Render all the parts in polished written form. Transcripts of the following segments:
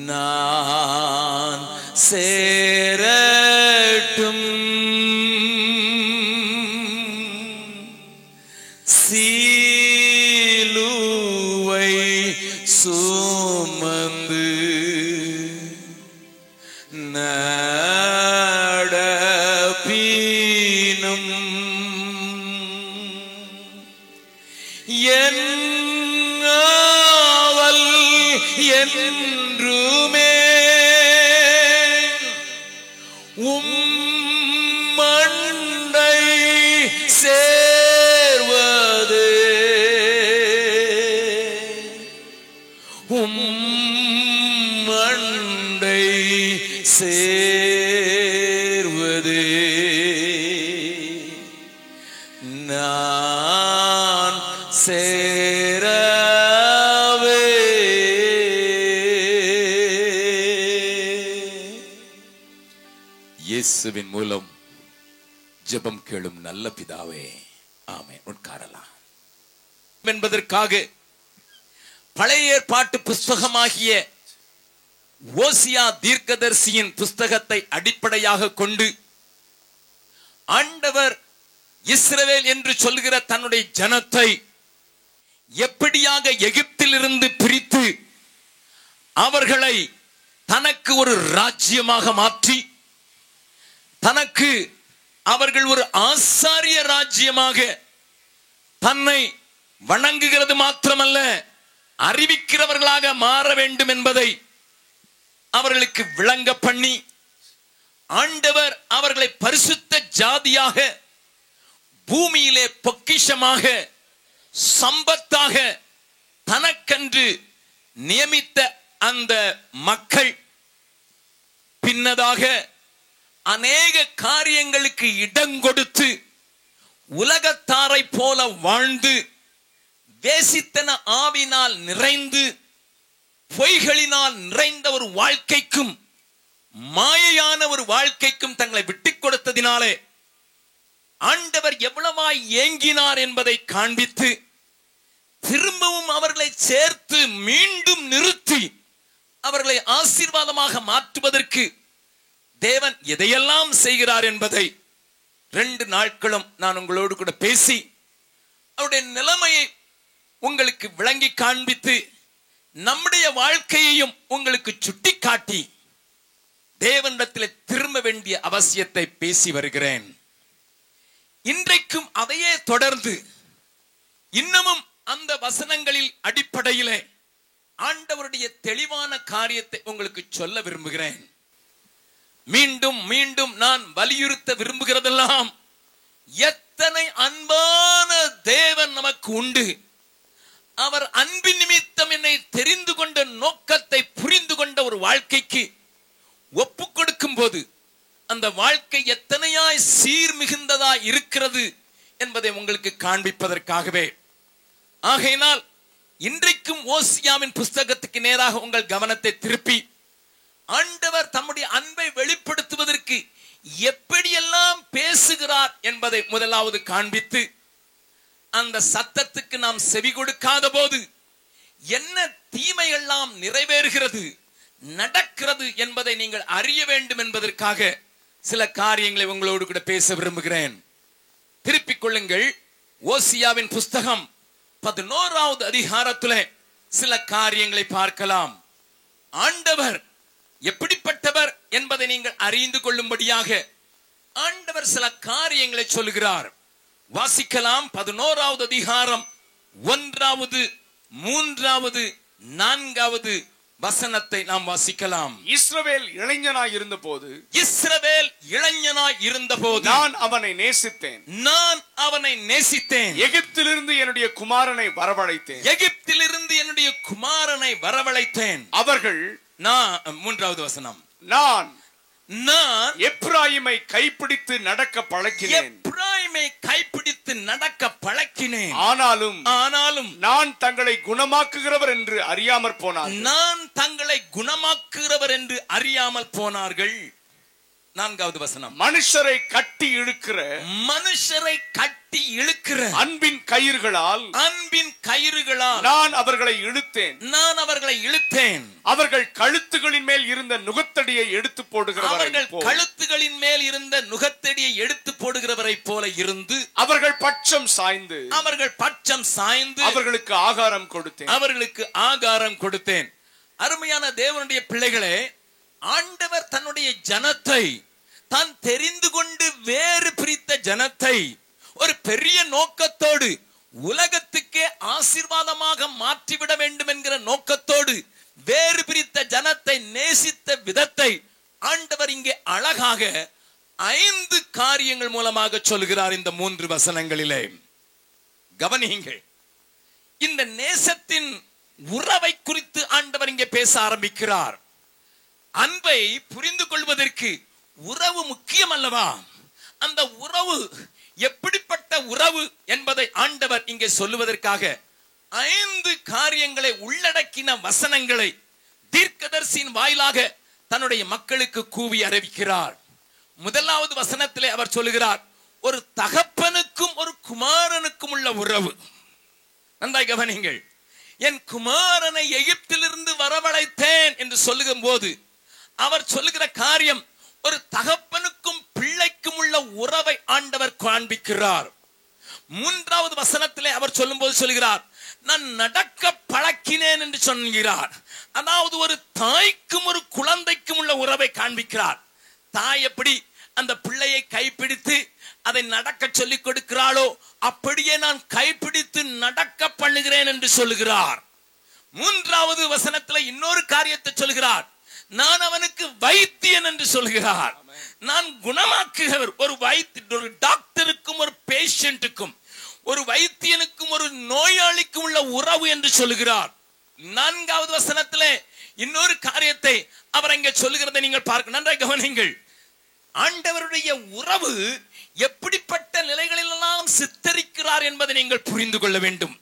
நான் சேரட்டும் சிலுவை சுமந்து நடப்பினும் என் ஆவல் என்றுமே உம்மண்டை சேர்வது உம்மண்டை சேர்வது நான் சேரவே. இயேசுவின் மூலம் ஜெபம் கேளும் நல்ல பிதாவே, ஆமென். உட்காரலாம். என்பதற்காக பழைய ஏற்பாட்டு புஸ்தகமாகிய ஓசியா தீர்க்கதரிசியின் புஸ்தகத்தை அடிப்படையாக கொண்டு ஆண்டவர் இஸ்ரவேல் என்று சொல்கிற தன்னுடைய ஜனத்தை எப்படியாக எகிப்திலிருந்து பிரித்து அவர்களை தனக்கு ஒரு ராஜ்யமாக மாற்றி தனக்கு அவர்கள் ஒரு ஆசாரிய ராஜ்யமாக தன்னை வணங்குகிறது மாத்திரமல்ல அறிவிக்கிறவர்களாக மாற வேண்டும் என்பதை அவர்களுக்கு விளங்க பண்ணி ஆண்டவர் அவர்களை பரிசுத்த ஜாதியாக பூமியிலே பொக்கிஷமாக சம்பத்தாக தனக்கென்று நியமித்த அந்த மக்கள் பின்னதாக அநேக காரியங்களுக்கு இடம் கொடுத்து உலகத்தாரை போல வாழ்ந்து வேசித்தன ஆவினால் நிறைந்து பொய்களினால் நிறைந்த ஒரு வாழ்க்கைக்கும் மாயையான ஒரு வாழ்க்கைக்கும் தங்களை விட்டுக் கொடுத்ததினாலே ஆண்டவர் எவ்வளவாய் ஏங்கினார் என்பதை காண்பித்து திரும்பவும் அவர்களை சேர்த்து மீண்டும் நிறுத்தி அவர்களை ஆசீர்வாதமாக மாற்றுவதற்கு தேவன் எதையெல்லாம் செய்கிறார் என்பதை 2 நாட்களும் நான் உங்களோடு கூட பேசி அவருடைய நிலைமையை உங்களுக்கு விளங்கி காண்பித்து நம்முடைய வாழ்க்கையையும் உங்களுக்கு சுட்டி காட்டி தேவனிடத்தில் திரும்ப வேண்டிய அவசியத்தை பேசி வருகிறேன். இன்றைக்கும் அதையே தொடர்ந்து இன்னமும் அந்த வசனங்களில் அடிப்படையிலே ஆண்டவருடைய தெளிவான காரியத்தை உங்களுக்கு சொல்ல விரும்புகிறேன். மீண்டும் மீண்டும் நான் வலியுறுத்த விரும்புகிறதெல்லாம் எத்தனை அன்பான தேவன் நமக்கு உண்டு. அவர் அன்பின் நிமித்தம் என்னை தெரிந்து கொண்ட நோக்கத்தை புரிந்து கொண்ட ஒரு வாழ்க்கைக்கு ஒப்பு கொடுக்கும் போது அந்த வாழ்க்கை எத்தனையாய் சீர் மிகுந்ததா இருக்கிறது என்பதை உங்களுக்கு காண்பிப்பதற்காகவே. ஆகையினால் இன்றைக்கும் ஓசியாவின் புஸ்தகத்துக்கு நேராக உங்கள் கவனத்தை திருப்பி ஆண்டவர் தம்முடைய அன்பை வெளிப்படுத்துவதற்கு எப்படியெல்லாம் பேசுகிறார் என்பதை முதலாவது காண்பித்து அந்த சத்தத்துக்கு நாம் செவி கொடுக்காத போது என்ன தீமையெல்லாம் நிறைவேறுகிறது நடக்கிறது என்பதை நீங்கள் அறிய வேண்டும் என்பதற்காக சில காரியங்களை உங்களோடு கூட பேச விரும்புகிறேன். திருப்பிக் கொள்ளுங்கள். ஓசியாவின் புஸ்தகம் 11வது அதிகாரத்திலே சில காரியங்களை பார்க்கலாம். ஆண்டவர் எப்படிப்பட்டவர் என்பதை நீங்கள் அறிந்து கொள்ளும்படியாக ஆண்டவர் சில காரியங்களை சொல்கிறார். வாசிக்கலாம். 11வது அதிகாரம் 1வது 3வது 4வது வசனத்தை நாம் வாசிக்கலாம். இஸ்ரவேல் இளைஞனாய் இருந்தபோது நான் அவனை நேசித்தேன். எகிப்திலிருந்து என்னுடைய குமாரனை வரவழைத்தேன். அவர்கள் 3வது வசனம், நான் எப்பிராயீமை கைப்பிடித்து நடக்க பழக்கினேன். ஆனாலும் நான் தங்களை குணமாக்குகிறவர் என்று அறியாமற் போனார்கள். 4வது வசனம். மனுஷரை கட்டி இழுக்கிற அன்பின் கயிறுகளால் நான் அவர்களை இழுத்தேன். அவர்கள் கழுத்துகளின் மேல் இருந்த நுகத்தடியை எடுத்து போடுகிறவரை போல இருந்து அவர்கள் பட்சம் சாய்ந்து அவர்களுக்கு ஆகாரம் கொடுத்தேன். அருமையான தேவனுடைய பிள்ளைகளே, ஆண்டவர் தன்னுடைய ஜனத்தை, தான் தெரிந்து கொண்டு வேறு பிரித்த ஜனத்தை ஒரு பெரிய நோக்கத்தோடு, உலகத்துக்கே ஆசீர்வாதமாக மாற்றிவிட வேண்டும் என்கிற நோக்கத்தோடு வேறு பிரித்த ஜனத்தை நேசித்த விதத்தை ஆண்டவர் இங்கே அழகாக 5 காரியங்கள் மூலமாக சொல்கிறார். இந்த 3 வசனங்களிலே கவனியுங்கள். இந்த நேசத்தின் உறவை குறித்து ஆண்டவர் இங்கே பேச ஆரம்பிக்கிறார். அன்பை புரிந்து கொள்வதற்கு உறவு முக்கியம் அல்லவா? அந்த உறவு எப்படிப்பட்ட உறவு என்பதை ஆண்டவர் இங்கே சொல்லுவதற்காக 5 காரியங்களை உள்ளடக்கின வசனங்களை தீர்க்கதரிசியின் வாயிலாக தன்னுடைய மக்களுக்கு கூவி அறிவிக்கிறார். 1வது வசனத்திலே அவர் சொல்லுகிறார், ஒரு தகப்பனுக்கும் ஒரு குமாரனுக்கும் உள்ள உறவு. நன்றாய் கவனியுங்கள். என் குமாரனை எகிப்திலிருந்து வரவழைத்தேன் என்று சொல்லுகும் போது அவர் சொல்லுகிற காரியம் ஒரு தகப்பனுக்கும் பிள்ளைக்கும் உள்ள உறவை ஆண்டவர் காண்பிக்கிறார். 3வது வசனத்திலே அவர் சொல்லும் போது சொல்கிறார், நான் நடக்க பழக்கினேன் என்று சொல்கிறார். அதாவது ஒரு தாய்க்கும் ஒரு குழந்தைக்கும் உள்ள உறவை காண்பிக்கிறார். தாய் எப்படி அந்த பிள்ளையை கைப்பிடித்து அதை நடக்க சொல்லிக் கொடுக்கிறாளோ அப்படியே நான் கைப்பிடித்து நடக்க பண்ணுகிறேன் என்று சொல்லுகிறார். 3வது வசனத்துல இன்னொரு காரியத்தை சொல்கிறார், நான் அவனுக்கு வைத்தியன் என்று சொல்கிறார். நான் குணமாக்குகிறவர். ஒரு டாக்டருக்கும் ஒரு பேஷண்ட்டுக்கும், ஒரு வைத்தியனுக்கும் ஒரு நோயாளிக்கும் உள்ள உறவு என்று சொல்லுகிறார். 4வது வசனத்திலே இன்னொரு காரியத்தை அவர் அங்கே சொல்லுகிறதை நீங்கள் பார்க்க நன்றாக கவனியுங்கள். ஆண்டவருடைய உறவு எப்படிப்பட்ட நிலைகளிலெல்லாம் சித்தரிக்கிறார் என்பதை நீங்கள் புரிந்து கொள்ள வேண்டும்.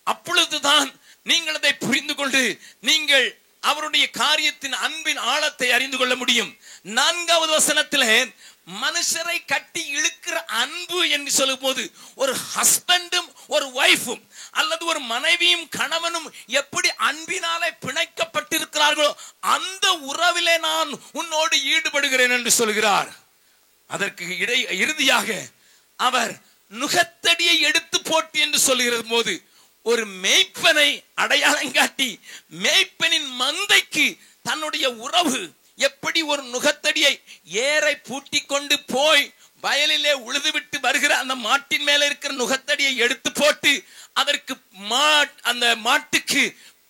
அப்பொழுதுதான் நீங்கள் அதை புரிந்து கொண்டு நீங்கள் அவருடைய காரியத்தின் அன்பின் ஆழத்தை அறிந்து கொள்ள முடியும். 4வது வசனத்திலே மனுஷரை கட்டி இழுக்கிற அன்பு என்று சொல்லும் போது ஒரு ஹஸ்பண்டும் ஒரு வைஃபும் அல்லது ஒரு மனைவியும் கணவனும் எப்படி அன்பினாலே பிணைக்கப்பட்டிருக்கிறார்களோ அந்த உறவிலே நான் உன்னோடு ஈடுபடுகிறேன் என்று சொல்கிறார். அதற்கு இறுதியாக அவர் நுகத்தடியை எடுத்து போட்டு என்று சொல்கிற போது ஒரு மேய்ப்பனை அடையாளம் காட்டி மேய்ப்பனின் மந்தைக்கு தன்னுடைய உறவு எப்படி ஒரு நுகத்தடியை ஏரை பூட்டி கொண்டு போய் வயலிலே உழுதுவிட்டு வருகிற அந்த மாட்டின் மேல இருக்கிற நுகத்தடியை எடுத்து போட்டு அதற்கு அந்த மாட்டுக்கு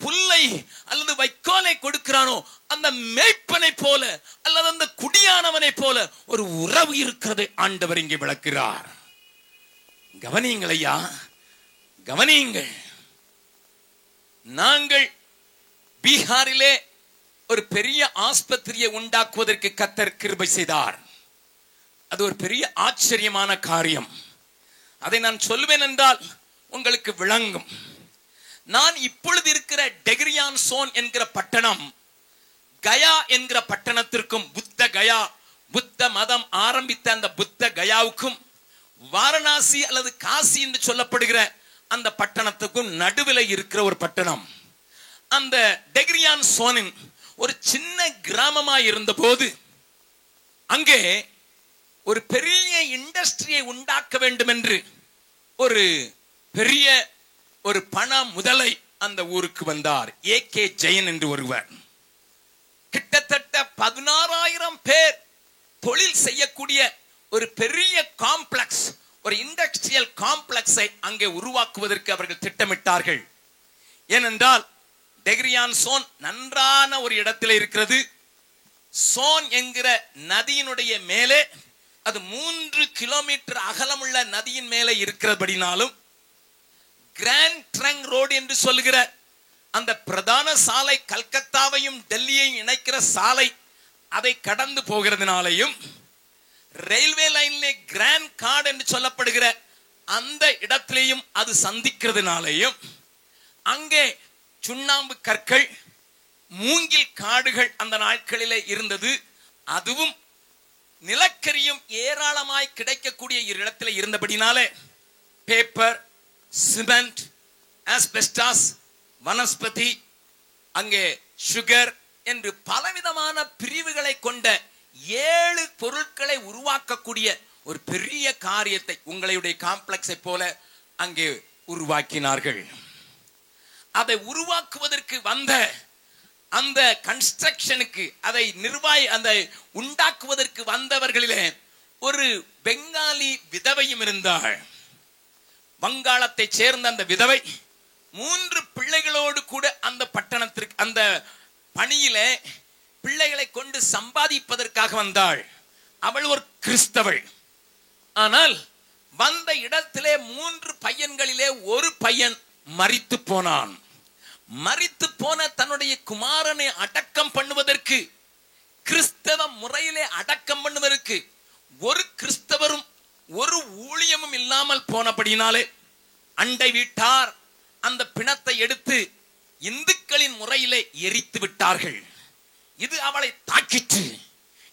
புல்லை அல்லது வைக்கோலை கொடுக்கிறானோ அந்த மேய்ப்பனை போல அல்லது அந்த குடியானவனை போல ஒரு உறவு இருக்கிறது ஆண்டவர் இங்கே விளக்குகிறார். கவனியுங்கள் ஐயா, கவனியுங்கள். நாங்கள் பீகாரிலே ஒரு பெரிய ஆஸ்பத்திரியை உண்டாக்குவதற்கு கர்த்தர் கிருபை செய்தார். அது ஒரு பெரிய ஆச்சரியமான காரியம். அதை நான் சொல்வேன் என்றால் உங்களுக்கு விளங்கும். நான் இப்பொழுது இருக்கிற டெக்ரியான் சோன் என்கிற பட்டணம் கயா என்கிற பட்டணத்திற்கும் புத்த கயா, புத்த மதம் ஆரம்பித்த அந்த புத்த கயாவுக்கும் வாரணாசி அல்லது காசி என்று சொல்லப்படுகிற அந்த பட்டணத்துக்கும் நடுவில் இருக்கிற ஒரு பட்டணம். அந்த டெக்ரியான் சோனின் ஒரு சின்ன கிராமமாய் இருந்த போது அங்கே ஒரு பெரிய இண்டஸ்ட்ரியை உண்டாக்க வேண்டும் என்று ஒரு பெரிய ஒரு பண முதலை அந்த ஊருக்கு வந்தார். ஏகே ஜெயன் என்று ஒருவர். கிட்டத்தட்ட 16,000 பேர் தொழில் செய்யக்கூடிய ஒரு பெரிய காம்ப்ளெக்ஸ், ஒரு இண்டஸ்ட்ரியல் காம்ப்ளெக்ஸை அங்கே உருவாக்குவதற்கு அவர்கள் திட்டமிட்டார்கள். ஏனென்றால் டெக்ரியான் சோன் நன்றான ஒரு இடத்தில் இருக்கிறது. சோன் என்கிற நதியினுடைய மேலே, அது 3 கிலோமீட்டர் அகலமுள்ள நதியின் மேலே இருக்கிறபடினாலும் கிராண்ட் ட்ரங்க் ரோடு என்று சொல்லுகிற அந்த பிரதான சாலை, கல்கத்தாவையும் டெல்லியையும் இணைக்கிற சாலை, அதை கடந்து போகிறதுனாலையும் ரயில்வே லைன்ல கிராண்ட் கார்டு என்று சொல்லப்படுகிற அந்த இடத்திலேயும் அது சந்திக்கிறதுனாலையும் அங்கே சுண்ணாம்பு கற்கள், மூங்கில் காடுகள் அந்த நாட்களிலே இருந்தது. அதுவும் நிலக்கரியும் ஏராளமாய் கிடைக்கக்கூடிய இடத்துல இருந்தபடினாலே பேப்பர், சிமெண்ட், ஆஸ்பெஸ்டாஸ், வனஸ்பதி, அங்கே சுகர் என்று பலவிதமான பிரிவுகளை கொண்ட 7 பொருட்களை உருவாக்கக்கூடிய ஒரு பெரிய காரியத்தை உங்களுடைய காம்ப்ளெக்ஸை போல அங்கே உருவாக்கினார்கள். அதை உருவாக்குவதற்கு வந்த அந்த கன்ஸ்ட்ரக்ஷனுக்கு அதை உண்டாக்குவதற்கு வந்தவர்களிலே ஒரு பெங்காலி விதவையும் இருந்தாள். வங்காளத்தை சேர்ந்த அந்த விதவை 3 பிள்ளைகளோடு கூட அந்த பட்டணத்திற்கு அந்த பணியிலே பிள்ளைகளை கொண்டு சம்பாதிப்பதற்காக வந்தாள். அவள் ஒரு கிறிஸ்தவள். ஆனால் வந்த இடத்திலே 3 பையன்களிலே ஒரு பையன் மரித்து போனான். மரித்து போன தன்னுடைய குமாரனை அடக்கம் பண்ணுவதற்கு, கிறிஸ்தவ முறையிலே அடக்கம் பண்ணுவதற்கு ஒரு கிறிஸ்தவரும் ஒரு ஊழியமும் இல்லாமல் போனபடினாலே அண்டை வீட்டார் அந்த பிணத்தை எடுத்து இந்துக்களின் முறையிலே எரித்து விட்டார்கள். இது அவளை தாக்கிற்று.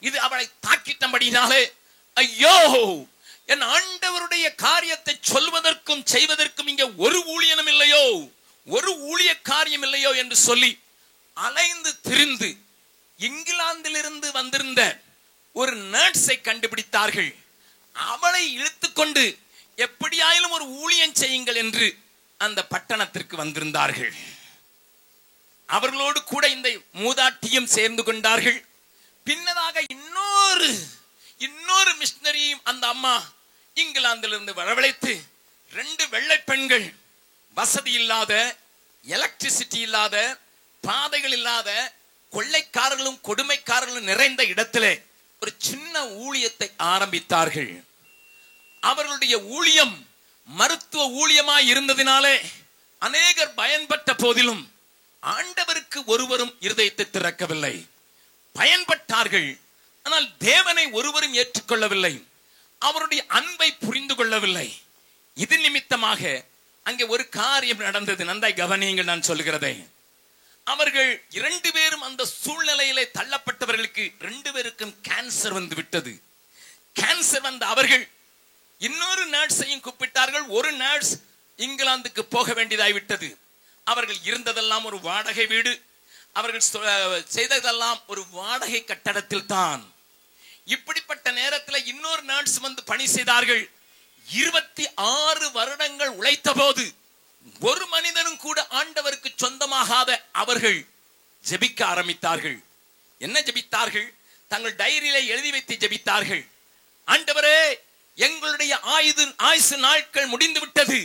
இது அவளை தாக்கிட்டபடினாலே, ஐயோ, என் ஆண்டவருடைய காரியத்தை சொல்வதற்கும் செய்வதற்கும் இங்கே ஒரு ஊழியனும் இல்லையோ, ஒரு ஊழிய காரியம் இல்லையோ என்று சொல்லி அலைந்து திரிந்து இங்கிலாந்திலிருந்து வந்திருந்த ஒரு நர்ஸை கண்டுபிடித்தார்கள். அவளை இழுத்துக்கொண்டு எப்படியாயிலும் ஒரு ஊழியம் செய்யுங்கள் என்று அந்த பட்டணத்திற்கு வந்திருந்தார்கள். அவர்களோடு கூட இந்த மூதாட்டியும் சேர்ந்து கொண்டார்கள். பின்னதாக இன்னொரு மிஷனரியும் அந்த அம்மா இங்கிலாந்திலிருந்து வரவழைத்து 2 வெள்ளை பெண்கள், வசதி இல்லாத, எலக்ட்ரிசிட்டி இல்லாத, பாதைகள் இல்லாத, கொள்ளைக்காரர்களும் கொடுமைக்காரர்களும் நிறைந்த இடத்திலே ஒரு சின்ன ஊழியத்தை ஆரம்பித்தார்கள். அவர்களுடைய ஊழியம் மருத்துவ ஊழியமாய் இருந்ததினாலே அநேகர் பயன்பட்ட போதிலும் ஆண்டவருக்கு ஒருவரும் இருதயத்தை திறக்கவில்லை. பயன்பட்டார்கள், ஆனால் தேவனை ஒருவரும் ஏற்றுக்கொள்ளவில்லை. அவருடைய அன்பை புரிந்து கொள்ளவில்லை. இது நிமித்தமாக அங்கே ஒரு காரியம் நடந்தது. நன்றாய் கவனியுங்கள் நான் சொல்கிறதை. அவர்கள் 2 பேரும் அந்த சூழ்நிலையிலே தள்ளப்பட்டவர்களுக்கு 2 பேருக்கும் கேன்சர் வந்து விட்டது. கேன்சர் வந்த அவர்கள் இன்னொரு நர்ஸையும் கூப்பிட்டார்கள். ஒரு நர்ஸ் இங்கிலாந்துக்கு போக வேண்டியதாய்விட்டது. அவர்கள் இருந்ததெல்லாம் ஒரு வாடகை வீடு, அவர்கள் செய்ததெல்லாம் ஒரு வாடகை கட்டடத்தில் தான். இப்படிப்பட்ட நேரத்தில் இன்னொரு நர்ஸ் வந்து பணி செய்தார்கள். 26 வருடங்கள் உழைத்த போது ஒரு மனிதனும் கூட ஆண்டவருக்கு சொந்தமாகாத அவர்கள் ஜெபிக்க ஆரம்பித்தார்கள். என்ன ஜெபித்தார்கள்? தங்கள் டைரியிலே எழுதி வைத்து ஜெபித்தார்கள். ஆண்டவரே, எங்களுடைய ஆயுசு நாட்கள் முடிந்து விட்டது.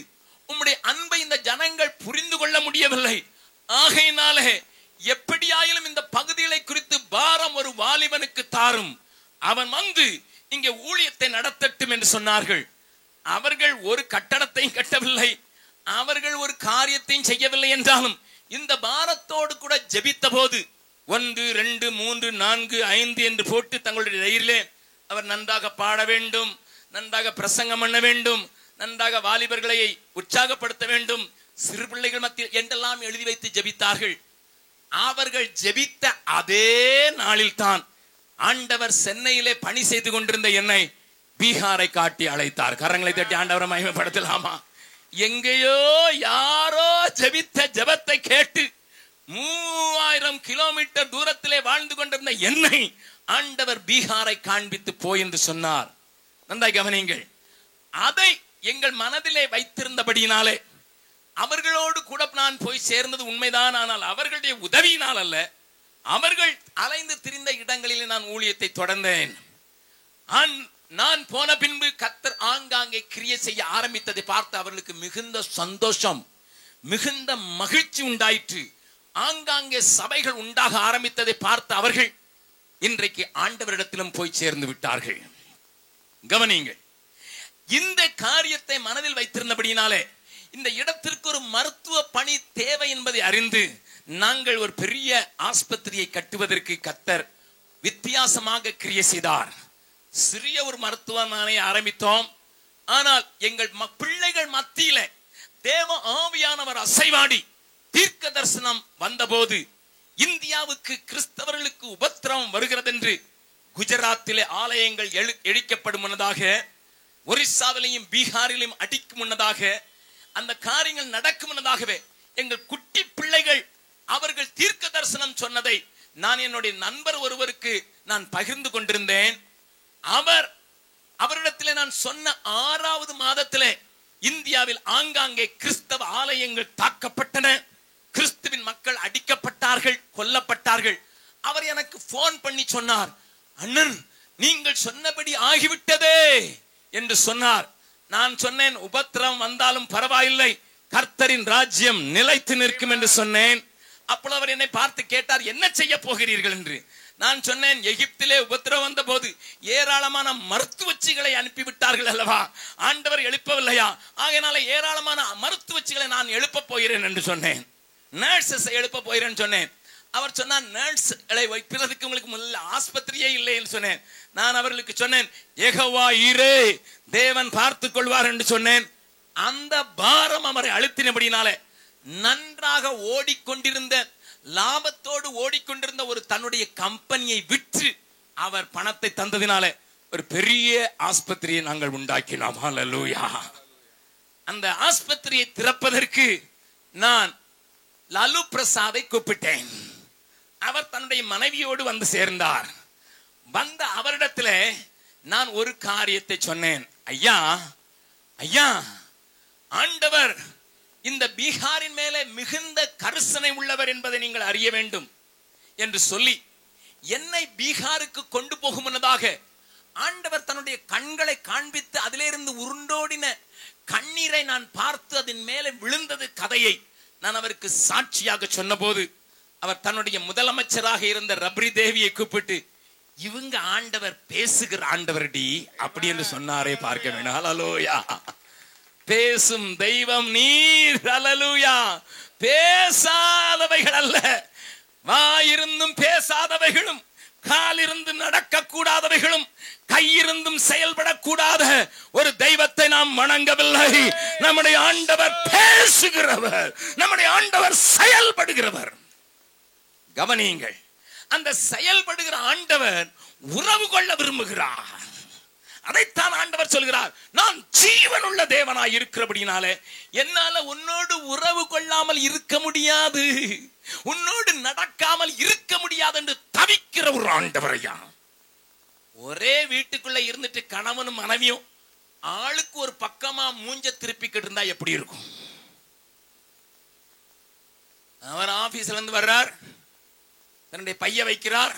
உம்முடைய அன்பை இந்த ஜனங்கள் புரிந்து கொள்ள முடியவில்லை. ஆகையினாலே எப்படியாயிலும் இந்த பகுதிகளை குறித்து பாரம் ஒரு வாலிபனுக்கு தாரும், அவன் வந்து இங்கே ஊழியத்தை நடத்தட்டும் என்று சொன்னார்கள். அவர்கள் ஒரு கட்டடத்தையும் கட்டவில்லை, அவர்கள் ஒரு காரியத்தையும் செய்யவில்லை என்றாலும் இந்த பாரத்தோடு கூட ஜெபித்த போது 1, 2, 3, 4, 5 என்று போட்டு தங்களுடைய டைரியிலே அவர் நன்றாக பாட வேண்டும், நன்றாக பிரசங்கம் பண்ண வேண்டும், நன்றாக வாலிபர்களை உற்சாகப்படுத்த வேண்டும், சிறு பிள்ளைகள் மத்தியில் என்றெல்லாம் எழுதி வைத்து ஜெபித்தார்கள். அவர்கள் ஜெபித்த அதே நாளில் தான் ஆண்டவர் சென்னையிலே பணி செய்து கொண்டிருந்த என்னை பீகாரை காட்டி அழைத்தார். கரங்களை தட்டி ஆண்டவரை மகிமைப்படுத்தலாமா? எங்கேயோ யாரோ ஜெபித்த ஜெபத்தை கேட்டு 3000 கிலோமீட்டர் தூரத்திலே வாழ்ந்து கொண்டிருந்த என்னை ஆண்டவர் பீகாரை காண்பித்து போய் என்று சொன்னார். நன்றாய் கவனியுங்கள். அதை எங்கள் மனதிலே வைத்திருந்தபடியினாலே அவர்களோடு கூட நான் போய் சேர்ந்தது உண்மைதான். ஆனால் அவர்களுடைய உதவியினால் அல்ல, அவர்கள் அலைந்து திரிந்த இடங்களிலே நான் ஊழியத்தை தொடர்ந்தேன். நான் போன பின்பு கர்த்தர் ஆங்காங்கே கிரியை செய்ய ஆரம்பித்ததை பார்த்து அவர்களுக்கு மிகுந்த சந்தோஷம், மிகுந்த மகிழ்ச்சி உண்டாயிற்று. ஆங்காங்கே சபைகள் உண்டாக ஆரம்பித்ததை பார்த்து அவர்கள் இன்றைக்கு ஆண்டவரிடத்திலும் போய் சேர்ந்து விட்டார்கள். கவனியுங்கள். இந்த காரியத்தை மனதில் வைத்திருந்தபடியினாலே இந்த இடத்திற்கு ஒரு மருத்துவ பணி தேவை என்பதை அறிந்து நாங்கள் ஒரு பெரிய ஆஸ்பத்திரியை கட்டுவதற்கு கர்த்தர் வித்தியாசமாக கிரியை செய்தார். சிறிய ஒரு மருத்துவமனை ஆரம்பித்தோம். ஆனால் எங்கள் பிள்ளைகள் மத்தியில தேவ ஆவியானவர் அசைவாடி தீர்க்க தரிசனம் வந்தபோது இந்தியாவுக்கு கிறிஸ்தவர்களுக்கு உபத்திரவம் வருகிறது என்று குஜராத்திலே ஆலயங்கள் எரிக்கப்படும் முன்னதாக, ஒரிசாவிலையும் பீகாரிலையும் அடிக்கும் முன்னதாக, அந்த காரியங்கள் நடக்கும் முன்னதாகவே எங்கள் குட்டி பிள்ளைகள் அவர்கள் தீர்க்க தரிசனம் சொன்னதை நான் என்னுடைய நண்பர் ஒருவருக்கு நான் பகிர்ந்து கொண்டிருந்தேன். அவரிடத்திலே நான் சொன்ன 6வது மாதத்திலே இந்தியாவில் ஆங்காங்கே கிறிஸ்தவ ஆலயங்கள் தாக்கப்பட்டன. கிறிஸ்துவின் மக்கள் அடிக்கப்பட்டார்கள், கொல்லப்பட்டார்கள். அவர் எனக்கு போன் பண்ணி சொன்னார், அண்ணன் நீங்கள் சொன்னபடி ஆகிவிட்டதே என்று சொன்னார். நான் சொன்னேன், உபத்திரம் வந்தாலும் பரவாயில்லை, கர்த்தரின் ராஜ்யம் நிலைத்து நிற்கும் என்று சொன்னேன். அப்பொழுது அவர் என்னை பார்த்து கேட்டார், என்ன செய்ய போகிறீர்கள் என்று. நான் சொன்னேன், எகிப்திலே உபத்திரம் வந்த போது ஏராளமான மருத்துவச்சிகளை அனுப்பிவிட்டார்கள் அல்லவா, ஆண்டவர் எழுப்பவில்லையா, ஆகையினால ஏராளமான மருத்துவச்சிகளை நான் எழுப்ப போகிறேன் என்று சொன்னேன். நர்சஸ் எழுப்ப போகிறேன்னு சொன்னேன். அவர் சொன்னார், நர்ஸ்களை வைப்பதற்கு உங்களுக்கு முதல்ல ஆஸ்பத்திரியே இல்லை என்று சொன்னேன். நான் அவர்களுக்கு சொன்னேன், யெகோவா ஈரே, தேவன் பார்த்துக் கொள்வார் என்று சொன்னேன். அந்த பாரம் அவரை அழுத்தினபடினாலே நன்றாக ஓடிக்கொண்டிருந்த, லாபத்தோடு ஓடிக்கொண்டிருந்த ஒரு தன்னுடைய கம்பெனியை விற்று அவர் பணத்தை தந்ததினாலே ஒரு பெரிய ஆஸ்பத்திரியை நாங்கள் உண்டாக்கினோம். ஹல்லேலூயா. அந்த ஆஸ்பத்திரியை திறப்பதற்கு நான் லாலு பிரசாதை கூப்பிட்டேன். அவர் தன்னுடைய மனைவியோடு வந்து சேர்ந்தார். வந்த அவரிடத்தில் நான் ஒரு காரியத்தை சொன்னேன். ஐயா ஐயா, ஆண்டவர் இந்த பீகாரின் மேலே மிகுந்த கரிசனை உள்ளவர் என்பதை நீங்கள் அறிய வேண்டும் என்று சொல்லி என்னை பீகாருக்கு கொண்டு போகும் முன்னதாக ஆண்டவர் தன்னுடைய கண்களை காண்பித்து அதிலிருந்து உருண்டோடின கண்ணீரை நான் பார்த்து அதன் மேலே விழுந்தது கதையை நான் அவருக்கு சாட்சியாக சொன்ன போது அவர் தன்னுடைய முதலமைச்சராக இருந்த ரப்ரி தேவியை கூப்பிட்டு, இவங்க ஆண்டவர் பேசுகிற ஆண்டவர் டி அப்படி என்று சொன்னாரே, பார்க்க வேண்டும். ஹல்லேலூயா. பேசும் தெய்வம் நீர். ஹல்லேலூயா. பேசாதவைகள் அல்ல, வாயிருந்தும் பேசாதவைகளும், காலிருந்து நடக்க கூடாதவைகளும், கையிருந்தும் செயல்படக்கூடாத ஒரு தெய்வத்தை நாம் வணங்கவில்லை. நம்முடைய ஆண்டவர் பேசுகிறவர், நம்முடைய ஆண்டவர் செயல்படுகிறவர். கவனியுங்கள், அந்த செயல்படுகிற ஆண்டவர் உறவு கொள்ள விரும்புகிறார். அதைத்தான் ஆண்டவர் சொல்கிறார், நான் ஜீவனுள்ள தேவனாய் இருக்கிறபடினாலே என்னால உன்னோடு உறவு கொள்ளாமல் இருக்க முடியாது, உன்னோடு நடக்காமல் இருக்க முடியாது என்று தவிக்கிற ஒரு ஆண்டவரையா. ஒரே வீட்டுக்குள்ள இருந்துட்டு கணவனும் மனைவியும் ஆளுக்கு ஒரு பக்கமா மூஞ்ச திருப்பிக்கிட்டு இருந்தா எப்படி இருக்கும்? அவர் ஆபீஸ்ல இருந்து வர்றார், தன்னுடைய பைய வைக்கிறார்,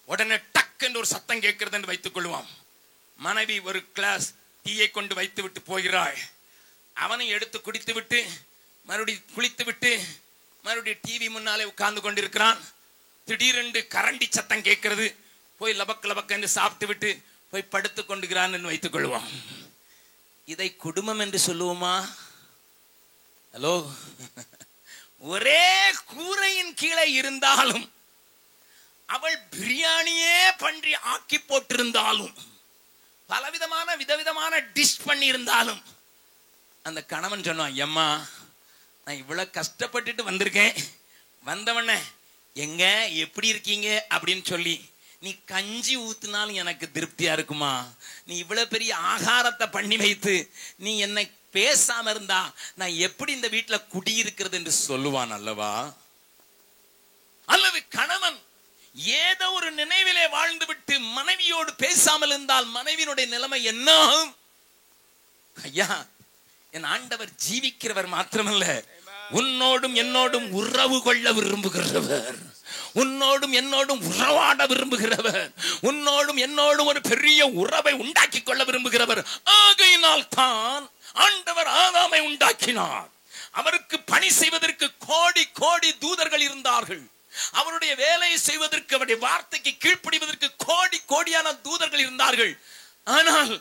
உடனே டக் என்று ஒரு சத்தம் கேட்கிறது என்று வைத்துக் கொள்வான். மனைவி ஒரு கிளாஸ் டீயை கொண்டு வைத்து விட்டு போகிறாள். அவனை எடுத்து குடித்து விட்டு மறுபடியும் குளித்து விட்டு மறுபடியும் டிவி முன்னாலே உட்கார்ந்து கொண்டிருக்கிறான். திடீரென்று கரண்டி சத்தம் கேட்கிறது. போய் லபக் லபக் என்று சாப்பிட்டு விட்டு போய் படுத்துக் கொண்டுகிறான் என்று வைத்துக் கொள்வோம். இதை குடும்பம் என்று சொல்லுவோமா? ஹலோ, ஒரே கூரையின் கீழே இருந்தாலும், அவள் பிரியாணியே பண்ணி ஆக்கி போட்டிருந்தாலும், பலவிதமான விதவிதமான டிஷ் பண்ணி இருந்தாலும், அந்த கணவன் சொன்னான், எம்மா நான் இவ்வளவு கஷ்டப்பட்டுட்டு வந்திருக்கேன், வந்தவன எங்க எப்படி இருக்கீங்க அப்படின்னு சொல்லி நீ கஞ்சி ஊத்தினாலும் எனக்கு திருப்தியா இருக்குமா? நீ இவ்வளவு பெரிய ஆகாரத்தை பண்ணி வைத்து நீ என்னை பேசாம இருந்தா நான் எப்படி இந்த வீட்டுல குடியிருக்கிறது என்று சொல்லுவான் அல்லவா? அல்லது கணவன் ஏதோ ஒரு நினைவிலே வாழ்ந்து விட்டு மனைவியோடு பேசாமல் இருந்தால் மனைவியினுடைய நிலைமை என்ன? ஐயா, என் ஆண்டவர் ஜீவிக்கிறவர் மாத்திரமல்ல, உன்னோடும் என்னோடும் உறவு கொள்ள விரும்புகிறவர், உன்னோடும் என்னோடும் உறவாட விரும்புகிறவர், உன்னோடும் என்னோடும் ஒரு பெரிய உறவை உண்டாக்கி கொள்ள விரும்புகிறவர். ஆகையினால் தான் ஆண்டவர் ஆதாமை உண்டாக்கினார். அவருக்கு பணி செய்வதற்கு கோடி கோடி தூதர்கள் இருந்தார்கள். அவருடைய வேலையை செய்வதற்கு, அவருடைய வார்த்தைக்கு கீழ்ப்படிவதற்கு கோடி கோடியான தூதர்கள் இருந்தார்கள். ஆனால்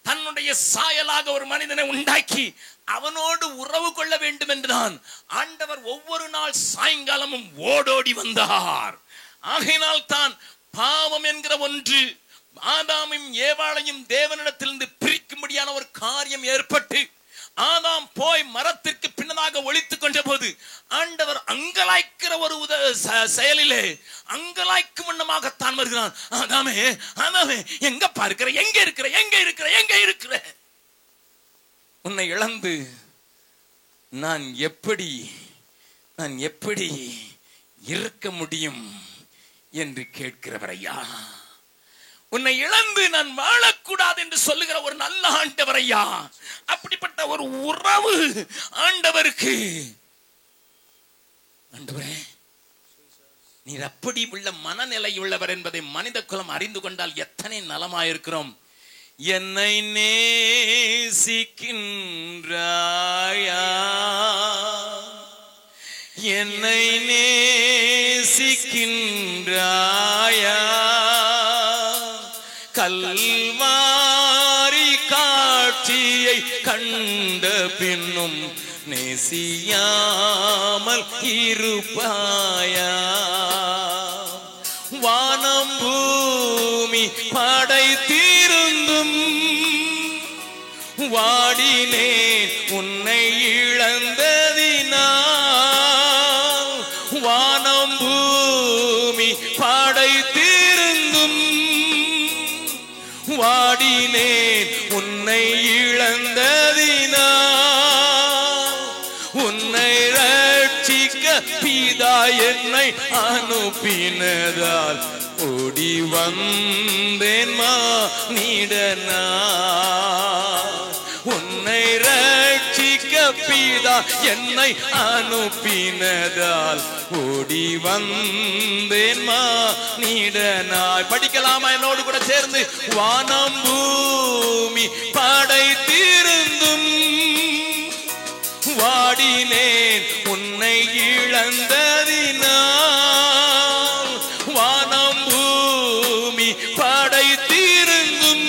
தன்னுடைய சாயலாக ஒரு மனிதனை உண்டாக்கி அவனோடு உறவு கொள்ள வேண்டும் என்றுதான் ஆண்டவர் ஒவ்வொரு நாள் சாயங்காலமும் ஓடோடி வந்தார். ஆகையினால் தான் பாவம் என்கிற ஒன்று ஆதாமையும் ஏவாளையும் தேவனிடத்திலிருந்து பிரிக்கும்படியான ஒரு காரியம் ஏற்பட்டு, ஆதாம் போய் மரத்திற்கு பின்னால் முன்னதாக ஒலித்துக் கொண்ட போது ஆண்டவர் அங்கலாய்க்கிற ஒரு செயலிலே அங்கலாய்க்கும் வண்ணமாகத்தான் வருகிறான். ஆதாமே ஆதாமே, எங்க பார்க்கிற, எங்க இருக்கிற, எங்க இருக்கிற, எங்க இருக்கிற? உன்னை இழந்து நான் எப்படி இருக்க முடியும் என்று கேட்கிறவர் ஐயா. உன்னை இழந்து நான் வாழக்கூடாது என்று சொல்லுகிற ஒரு நல்ல ஆண்டவர் ஐயா. அப்படிப்பட்ட ஒரு உறவு ஆண்டவருக்கு. ஆண்டவரே, நீர் அப்படி உள்ள மனநிலை உள்ளவர் என்பதை மனித குலம் அறிந்து கொண்டால் எத்தனை நலமாயிருக்கிறோம். என்னை நேசிக்கின்றாயா, என்னை நேசிக்கின்றாயா, கல்வாரி காட்சியை கண்ட பின்னும் நேசியாமல் இருப்பாயா, வானம் பூமி படைத்திருந்தும் வாடினேன் உன்னை இழந்ததினால், வானம் பூமி படைத்திருந்தும் வாடினேன் உன்னை இழந்ததினால், உன்னை ரட்சிக்க பிதா என்னை அனுப்பினதால் ஓடி வந்தேன் மானிடனா, உன்னை ரட்சிக்க பிதா என்னை அனுப்பினதால் ஓடி வந்தேன் மானிடனாய். படிக்கலாமா என்னோடு கூட சேர்ந்து? வானம் பூமி படைத்திருந்தும் வாடினேன் உன்னை இழந்ததினால், வானம் பூமி படைத்திருந்தும்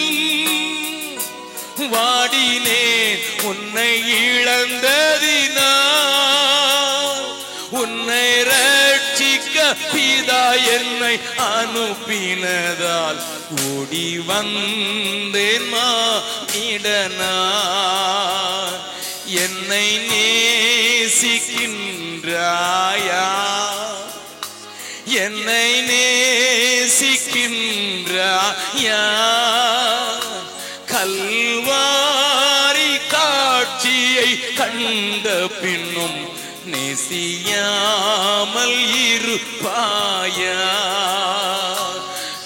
வாடினேன் உன்னை இழந்ததினால், உன்னை ரட்சிக்க பிதா என்னை அனுப்பினதால் ஓடி வந்தேன் மானிடனாய். என்னை நேசிக்கின்றாயா, என்னை நேசிக்கின்றாயா, கல்வாரி காட்சியை கண்ட பின்னும் நேசியாமல் இருப்பாயா,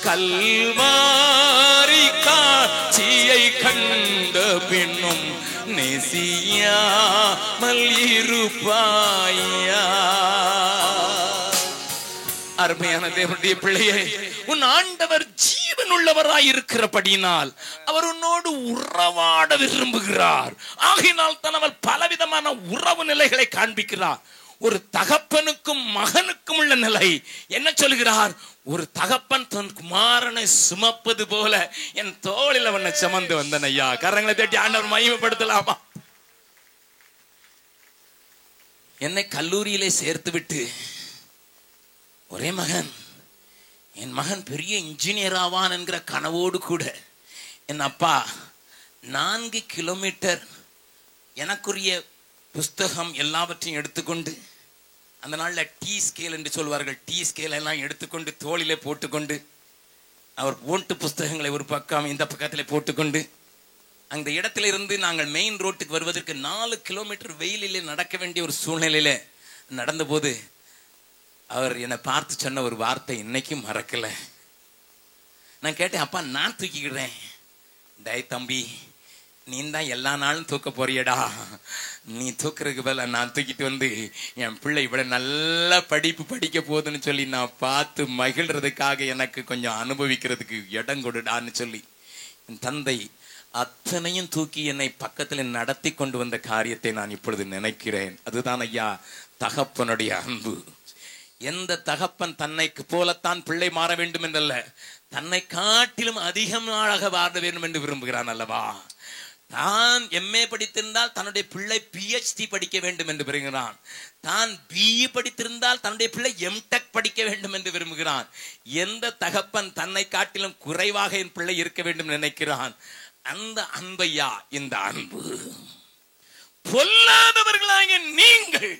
கல்வாரி காட்சியை கண்ட பின்னும் நேசியாமல் இருப்பாயா. அருமையான தேவனுடைய பிள்ளையே, உன் ஆண்டவர் ஜீவன் உள்ளவராய் இருக்கிறபடியினால் அவர் உன்னோடு உறவாட விரும்புகிறார். ஆகினால் தான் அவர் பலவிதமான உறவு நிலைகளை காண்பிக்கிறார். ஒரு தகப்பனுக்கும் மகனுக்கும் உள்ள நிலை என்ன சொல்கிறார்? ஒரு தகப்பன் தன் குமாரனை சுமப்பது போல என் தோளில் அவனை சுமந்து வந்தன் ஐயா. கரங்களை தட்டி ஆண்டவர் மகிமைப்படுத்தலாமா? என்னை கல்லூரியிலே சேர்த்து விட்டு ஒரே மகன், என் மகன் பெரிய இன்ஜினியர் ஆவான் என்கிற கனவோடு கூட என் அப்பா 4 கிலோமீட்டர் எனக்குரிய புஸ்தகம் எல்லாவற்றையும் எடுத்துக்கொண்டு, அந்த நாளில் டீ ஸ்கேல் என்று சொல்வார்கள், டீ ஸ்கேல் எல்லாம் எடுத்துக்கொண்டு தோளிலே போட்டுக்கொண்டு, அவர் ஓட்டு புஸ்தகங்களை ஒரு பக்கம் இந்த பக்கத்தில் போட்டுக்கொண்டு, அந்த இடத்துல இருந்து நாங்கள் மெயின் ரோட்டுக்கு வருவதற்கு 4 கிலோமீட்டர் வெயிலிலே நடக்க வேண்டிய ஒரு சூழ்நிலையில நடந்தபோது அவர் என்னை பார்த்து சொன்ன ஒரு வார்த்தை இன்னைக்கும் மறக்கல. நான் கேட்டேன், அப்பா நான் தூக்கிக்கிறேன். டை தம்பி, நீ தான் எல்லா நாளும் தூக்க போறியடா, நீ தூக்குறதுக்கு பதிலா நான் தூக்கிட்டு வந்து என் பிள்ளை இவ்வளவு நல்ல படிப்பு படிக்க போகுதுன்னு சொல்லி நான் பார்த்து மகிழ்றதுக்காக எனக்கு கொஞ்சம் அனுபவிக்கிறதுக்கு இடம் கொடுடான்னு சொல்லி என் தந்தை அத்தனையும் தூக்கி என்னை பக்கத்தில் நடத்தி கொண்டு வந்த காரியத்தை நான் இப்பொழுது நினைக்கிறேன். அதுதான் ஐயா தகப்பனுடைய அன்பு. எந்த தகப்பன் தன்னைக்கு போலத்தான் பிள்ளை மாற வேண்டும் என்றல்ல, தன்னை காட்டிலும் அதிகமாக வாழ வேண்டும் என்று விரும்புகிறான் அல்லவா? தான் MA படித்திருந்தால் தன்னுடைய பிள்ளை PhD படிக்க வேண்டும் என்று விரும்புகிறான். தான் BE படித்திருந்தால் தன்னுடைய பிள்ளை MTech படிக்க வேண்டும் என்று விரும்புகிறான். எந்த தகப்பன் தன்னை காட்டிலும் குறைவாக என் பிள்ளை இருக்க வேண்டும் நினைக்கிறான்? அந்த அன்பையா இந்த அன்பு. பொல்லாதவர்களாகிய நீங்கள்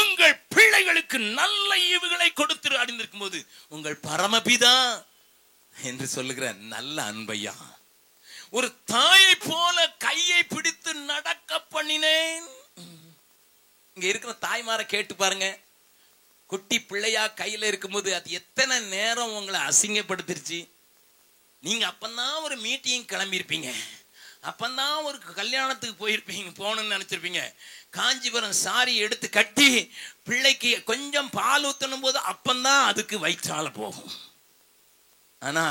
உங்கள் பிள்ளைகளுக்கு நல்ல ஈவுகளை கொடுத்து அறிந்திருக்கும் போது உங்கள் பரமபிதா என்று சொல்லுகிற நல்ல அன்பையா, ஒரு தாயை போல கையை பிடித்து நடக்க பண்ணினேன். இங்க இருக்கிற தாய்மாரை கேட்டு பாருங்க, குட்டி பிள்ளையா கையில இருக்கும்போது அது எத்தனை நேரம் உங்களை அசிங்கப்படுத்திருச்சு. நீங்க அப்பந்தான் ஒரு மீட்டிங் கிளம்பியிருப்பீங்க, அப்பந்தான் ஒரு கல்யாணத்துக்கு போகணும்னு நினைச்சிருப்பீங்க. காஞ்சிபுரம் சாரி எடுத்து கட்டி பிள்ளைக்கு கொஞ்சம் பால் ஊத்தணும் போது அப்பந்தான் அதுக்கு வயிற்றால போகும். ஆனா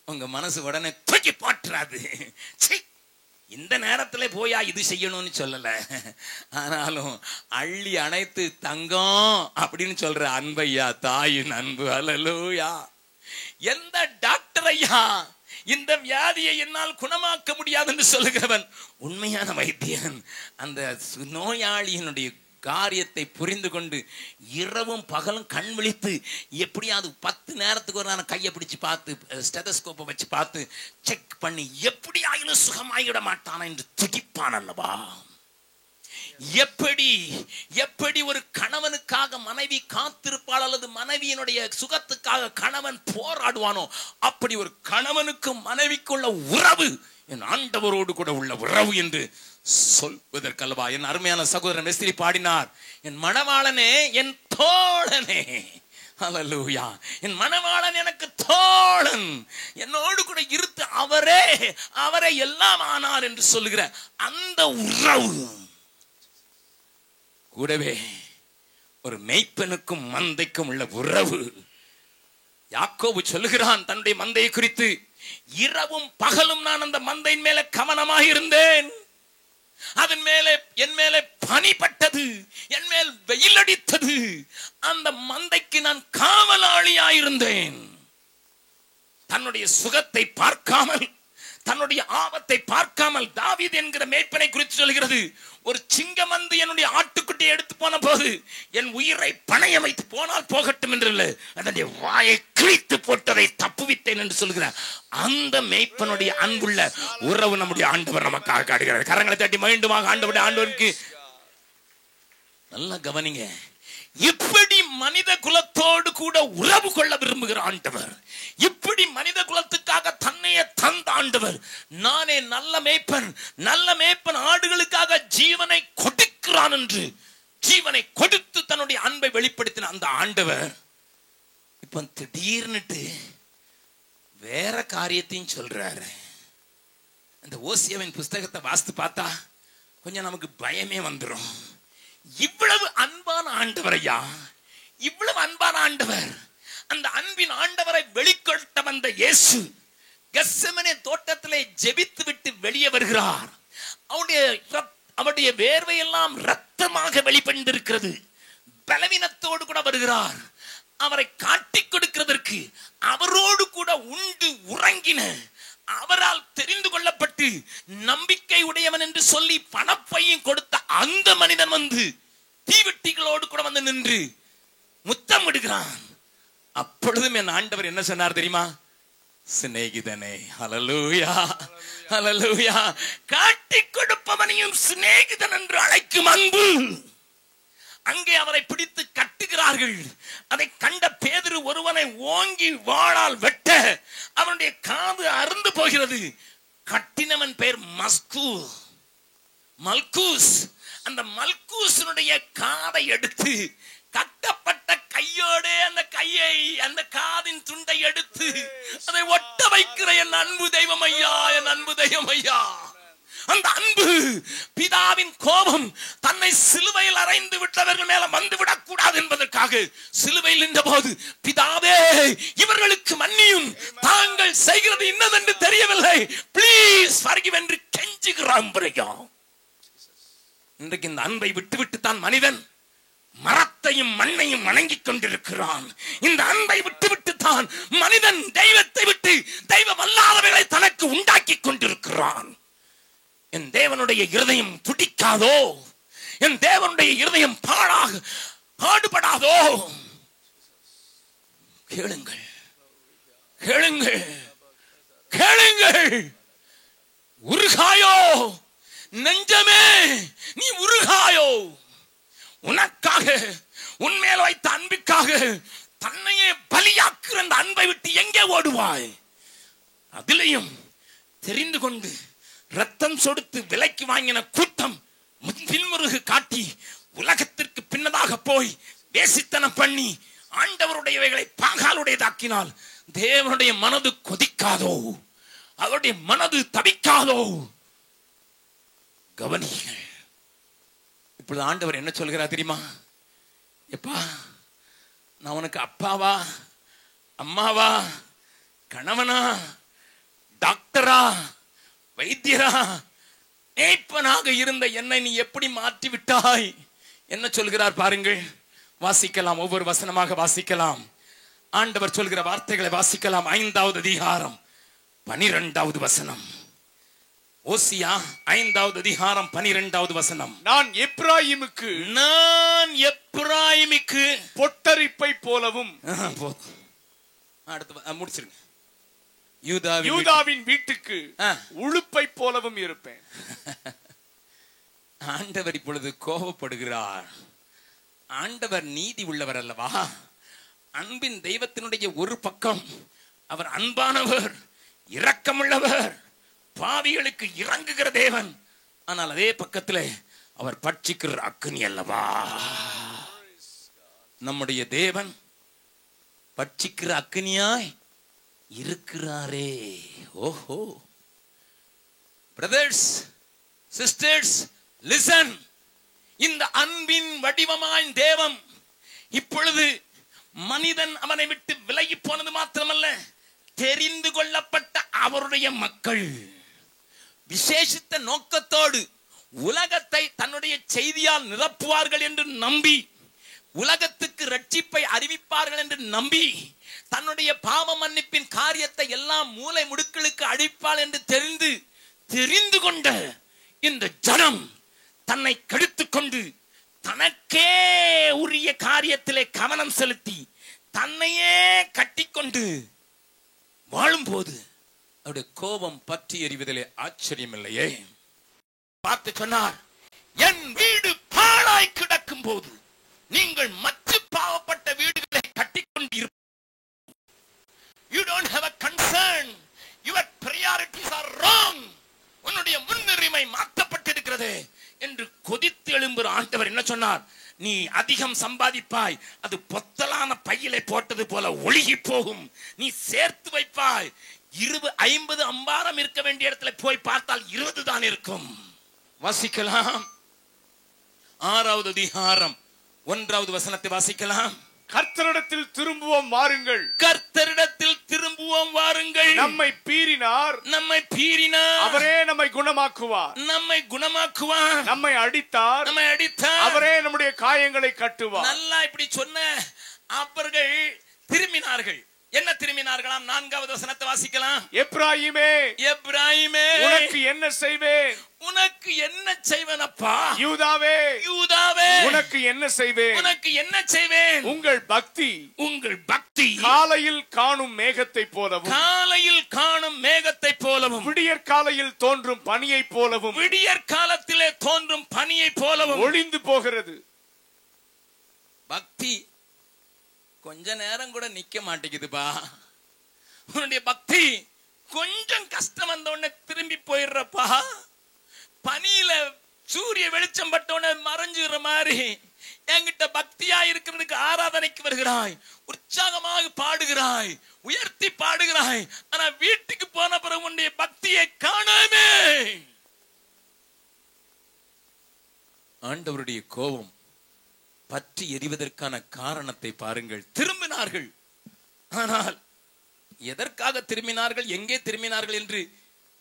உங்க மனசு உடனே தூக்கி போட்டுறாது. இந்த நேரத்துல போயா இது செய்யணும்னு சொல்லல, ஆனாலும் அள்ளி அணைத்து தங்கம் அப்படின்னு சொல்ற அன்பையா, தாயின் அன்பு. அல்லேலூயா. எந்த டாக்டர் ஐயா இந்த வியாதியை என்னால் குணமாக்க முடியாது என்று சொல்லுகிறவன் உண்மையான வைத்தியன். அந்த நோயாளியினுடைய காரியத்தை புரிந்து கொண்டு இரவும் பகலும் கண் விழித்து எப்படியாவது 10 நேரத்துக்கு ஒரு நான் கையை பிடிச்சு பார்த்து ஸ்டெதஸ்கோப்பை வச்சு பார்த்து செக் பண்ணி எப்படியாயிலும் சுகமாகிவிட மாட்டானா என்று துடிப்பான் அல்லவா? எப்படி ஒரு கணவனுக்காக மனைவி காத்திருப்பாள் அல்லது மனைவியினுடைய சுகத்துக்காக கணவன் போராடுவானோ, அப்படி ஒரு கணவனுக்கும் மனைவிக்குள்ள உறவு என் ஆண்டவரோடு கூட உள்ள உறவு என்று சொல்வதற்கல்லவா என் அருமையான சகோதரன் வெஸ்லி பாடினார், என் மணவாளனே என் தோழனே. அல்லேலூயா. என் மணவாளன் எனக்கு தோழன், என்னோடு கூட இருத்து அவரே எல்லாம் ஆனார் என்று சொல்லுகிற அந்த உறவு. கூடவே ஒரு மேய்ப்பனுக்கும் மந்தைக்கும் உள்ள உறவு. யாக்கோபு சொல்லுகிறான் தன்னுடைய மந்தையை குறித்து, இரவும் பகலும் நான் அந்த மந்தையின் மேல கவனமாக இருந்தேன். அதன் மேலே என் மேலே பனிப்பட்டது, என் மேல் வெயில் அடித்தது. அந்த மந்தைக்கு நான் காவலாளியாயிருந்தேன். தன்னுடைய சுகத்தை பார்க்காமல், தன்னுடைய ஆபத்தை பார்க்காமல் தாவீது என்கிற மேய்ப்பனை குறித்து சொல்கிறது. ஒரு சிங்கம் வந்து என்னுடைய ஆட்டுக்குட்டியை எடுத்து போன போது என் உயிரை பணைய வைத்து போனால் போகட்டும் என்று இல்லை, அதனுடைய வாயை கிழித்து போட்டதை தப்புவித்தேன் என்று சொல்கிறார். அந்த மேய்ப்பனுடைய அன்புள்ள உறவு நம்முடைய ஆண்டவர் நமக்காக காட்டுகிறார். கரங்களை தட்டி மீண்டுமாக ஆண்டவருக்கு நல்லா கவனிங்க. இப்படி மனித குலத்தோடு கூட உறவு கொள்ள விரும்புகிற ஆண்டவர், இப்படி மனித குலத்துக்காக தன்னையே தந்த ஆண்டவர். நானே நல்ல மேய்ப்பன் ஆடுகளுக்காக ஜீவனை கொடுக்கிறான் என்று ஜீவனை கொடுத்து தன்னுடைய அன்பை வெளிப்படுத்தின அந்த ஆண்டவர் இப்ப திடீர்னுட்டு வேற காரியத்தையும் சொல்றாரு. அந்த ஓசியாவின் புஸ்தகத்தை வாசித்து பார்த்தா கொஞ்சம் நமக்கு பயமே வந்துடும். இவ்வளவு அன்பான ஆண்டவர் ஐயா, இவ்வளவு அன்பான ஆண்டவர், அந்த அன்பின் ஆண்டவரை வெளிக்கொட்ட வந்த இயேசு கெத்செமனே தோட்டத்திலே ஜெபித்து விட்டு வெளியே வருகிறார். அவருடைய வேர்வையெல்லாம் இரத்தமாக வெளிப்பட்டிருக்கிறது. பலவீனத்தோடு கூட வருகிறார். அவரை காட்டிக் கொடுக்கிறதற்கு அவரோடு கூட உண்டு உறங்கின, அவரால் தெரிந்து கொள்ளப்பட்டு நம்பிக்கை உடையவன் என்று சொல்லி பணப்பையும் கொடுத்த அந்த மனிதன் வந்து தீவெட்டிகளோடு கூட வந்து நின்று முத்தம் விடுகிறான். அப்பொழுதும் என் ஆண்டவர் என்ன சொன்னார் தெரியுமா? சிநேகிதனே. ஹல்லேலூயா, ஹல்லேலூயா. காட்டிக் கொடுப்பவனையும் சிநேகிதன் என்று அழைக்கும் அன்பு. அங்கே அவரை பிடித்து கட்டுகிறார்கள். அதை கண்ட பேதுரு ஒருவனை ஓங்கி வாளால் வெட்ட அவனுடைய காது அறுந்து போகிறது. கட்டினவன் பெயர் மல்கூஸ். அந்த மல்கூசனுடைய காதை எடுத்து கட்டப்பட்ட கையோடு அந்த காதின் துண்டை எடுத்து அதை ஒட்ட வைக்கிற என் அன்பு தெய்வம் ஐயா, என் அன்பு தெய்வம் ஐயா. அந்த அன்பு, பிதாவின் கோபம் தன்னை சிலுவையில் அறைந்து விட்டவர்கள் மேல வந்துவிடக் கூடாது என்பதற்காக சிலுவையில் நின்ற போது, பிதாவே இவர்களுக்கு மன்னியும், தாங்கள் செய்கிறது இன்னதென்று தெரியவில்லை, ப்ளீஸ் forgive என்று கெஞ்சுகிறான். இன்றைக்கு இந்த அன்பை விட்டுவிட்டு தான் மனிதன் மரத்தையும் மண்ணையும் வணங்கிக் கொண்டிருக்கிறான். இந்த அன்பை விட்டுவிட்டு தான் மனிதன் தெய்வத்தை விட்டு தெய்வம் அல்லாதவைகளை தனக்கு உண்டாக்கி கொண்டிருக்கிறான். என் தேவனுடைய இருதயம் துடிக்காதோ? என் தேவனுடைய இருதயம் பாடுபடாதோ? கேளுங்கள், கேளுங்கள், கேளுங்கள். உருகாயோ? நெஞ்சமே நீ உருகாயோ? உனக்காக உன்மேல் வைத்த அன்பிற்காக தன்னையே பலியாக்குற அந்த அன்பை விட்டு எங்கே ஓடுவாய்? அதிலையும் தெரிந்து கொண்டு ரத்தம் சொடுத்து விலைக்கு வாங்கின கூட்டம் பின்முருகு காட்டி உலகத்திற்கு பின்னதாக போய் வேசித்தனம் பண்ணி ஆண்டவருடையவைகளை பாகாலுடையதாக்கினால் தேவனுடைய மனது கொதிக்காதோ? அவருடைய மனது தவிக்காதோ? கவனிங்கள். இப்பொழுது ஆண்டவர் என்ன சொல்கிறார் தெரியுமா? எப்பா, நான் உனக்கு அப்பாவா, அம்மாவா, கணவனா, டாக்டரா, வைத்தியரா, மேய்ப்பனாக இருந்த என்னை நீ எப்படி மாற்றி விட்டாய்? என்ன சொல்கிறார் பாருங்கள். வாசிக்கலாம், ஒவ்வொரு வசனமாக வாசிக்கலாம். ஆண்டவர் சொல்கிற வார்த்தைகளை வாசிக்கலாம். 5வது அதிகாரம் 12வது வசனம். ஓசியா 5வது அதிகாரம் 12வது வசனம். நான் எப்பிராயீமுக்கு பொட்டரிப்பை போலவும், அடுத்து முடிச்சிருங்க, யூதாவின் வீட்டுக்கு உளுப்பை போலவும் இருப்பேன். ஆண்டவர் இப்பொழுது கோபப்படுகிறார். ஆண்டவர் நீதி உள்ளவர் அல்லவா? அன்பின் தெய்வத்தினுடைய ஒரு பக்கம் அவர் அன்பானவர், இரக்கமுள்ளவர், பாவிகளுக்கு இறங்குகிற தேவன். ஆனால் அதே பக்கத்தில் அவர் பட்சிக்கிற அக்கினி அல்லவா? நம்முடைய தேவன் பட்சிக்கிற அக்கினியாய் இருக்கிறாரே. ஓஹோ, பிரதர்ஸ், சிஸ்டர்ஸ், லிசன். இந்த அன்பின் வடிவமாய் தேவன் இப்பொழுது மனிதன் அவனை விட்டு விலகி போனது மாத்திரமல்ல, தெரிந்து கொள்ளப்பட்ட அவருடைய மக்கள் விசேஷித்த நோக்கத்தோடு உலகத்தை தன்னுடைய செய்தியால் நிரப்புவார்கள் என்று நம்பி, உலகத்துக்கு ரட்சிப்பை அறிவிப்பார்கள் என்று நம்பி, தன்னுடைய பாவ மன்னிப்பின் காரியத்தை எல்லாம் மூலை முடுக்களுக்கு அழிப்பாள் என்று தெரிந்து கொண்ட இந்த ஜனம் தன்னை கெடுத்துக் கொண்டு தனக்கே உரிய காரியத்திலே கவனம் செலுத்தி தன்னையே கட்டிக்கொண்டு வாழும்போது அவருடைய கோபம் பற்றி எறிவதிலே ஆச்சரியம் இல்லையே. பார்த்து சொன்னார், என் வீடு பாழாய் கிடக்கும் போது நீங்கள் மற்ற பாவப்பட்ட வீடுகளை கட்டிக்கொண்டிருப்பீர்கள். You don't have a concern. Your priorities are wrong. உன்னுடைய முன்னுரிமை மாற்றப்பட்டிருக்கிறது என்று கொதித்து எழும்புற ஆண்டவர் என்ன சொன்னார்? நீ அதிகம் சம்பாதிப்பாய், அது பொத்தலான பையிலே போட்டது போல ஒழுகி போகும். நீ சேர்த்து வைப்பாய், 50 அம்பாரம் இருக்க வேண்டிய இடத்துல போய் பார்த்தால் 20 தான் இருக்கும். வாசிக்கலாம், 6வது அதிகாரம் 1வது வசனத்தை வாசிக்கலாம். கர்த்தரிடத்தில் திரும்புவோம் வாருங்கள், கர்த்தரிடத்தில் திரும்புவோம் வாருங்கள். நம்மை பீறினார், அவரே நம்மை குணமாக்குவார், நம்மை அடித்தார், அவரே நம்முடைய காயங்களை கட்டுவார். நல்லா இப்படி சொன்ன அவர்கள் திரும்பினார்கள். என்ன திரும்பினார்களாம்? 4வது வசனத்தை வாசிக்கலாம். எப்பிராயீமே, உனக்கு என்ன செய்வேன்? உனக்கு என்ன செய்வேன் அப்பா? யூதாவே, உனக்கு என்ன செய்வேன்? உங்கள் பக்தி காலையில் காணும் மேகத்தை போலவும், விடியற் காலையில் தோன்றும் பனியை போலவும், விடியற் காலத்திலே தோன்றும் பனியை போலவும் ஒளிந்து போகிறது. பக்தி கொஞ்ச நேரம் கூட நிக்க மாட்டேங்குதுப்பா. உன்னுடைய பக்தி கொஞ்சம் கஷ்டம் வந்த உடனே திரும்பி போயிடுறப்பா. பனியில சூரிய வெளிச்சம் பட்ட உடனே மறைஞ்சுற மாதிரி என்கிட்ட பக்தியா இருக்கிறதுக்கு ஆராதனைக்கு வருகிறாய், உற்சாகமாக பாடுகிறாய், உயர்த்தி பாடுகிறாய். ஆனா வீட்டுக்கு போன பிறகு உன்னுடைய பக்தியை காணாமே. ஆண்டவருடைய கோபம் பற்றி எரிவதற்கான காரணத்தை பாருங்கள். திரும்பினார்கள், ஆனால் எதற்காக திரும்பினார்கள், எங்கே திரும்பினார்கள் என்று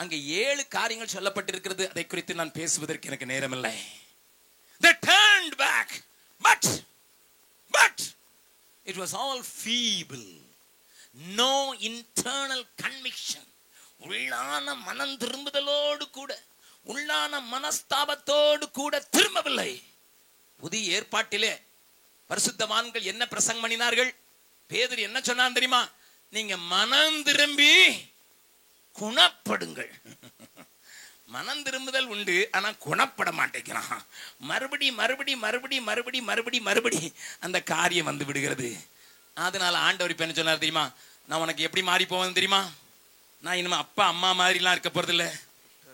அங்கே 7 காரியங்கள் சொல்லப்பட்டிருக்கிறது. அதை குறித்து நான் பேசுவதற்கு எனக்கு நேரமில்லை. They turned back, but it was all feeble. No internal conviction. உள்ளான மனம் திரும்புதலோடு கூட, உள்ளான மனஸ்தாபத்தோடு கூட திரும்பவில்லை. புதிய ஏற்பாட்டிலே பரிசுத்தவான்கள் என்ன பிரசங்கம் பண்ணினார்கள்? பேதுரு என்ன சொன்னான் தெரியுமா? நீங்க மனம் திரும்பி குணப்படுங்கள். மனம் திரும்புதல் உண்டு, ஆனா குணப்பட மாட்டேங்கிறான். மறுபடி அந்த காரியம் வந்து விடுகிறது. அதனால ஆண்டவர் இப்ப என்ன சொன்னார் தெரியுமா? நான் உனக்கு எப்படி மாறி போவேன் தெரியுமா? நான் இனிமே அப்பா அம்மா மாதிரிலாம் இருக்க போறது இல்ல,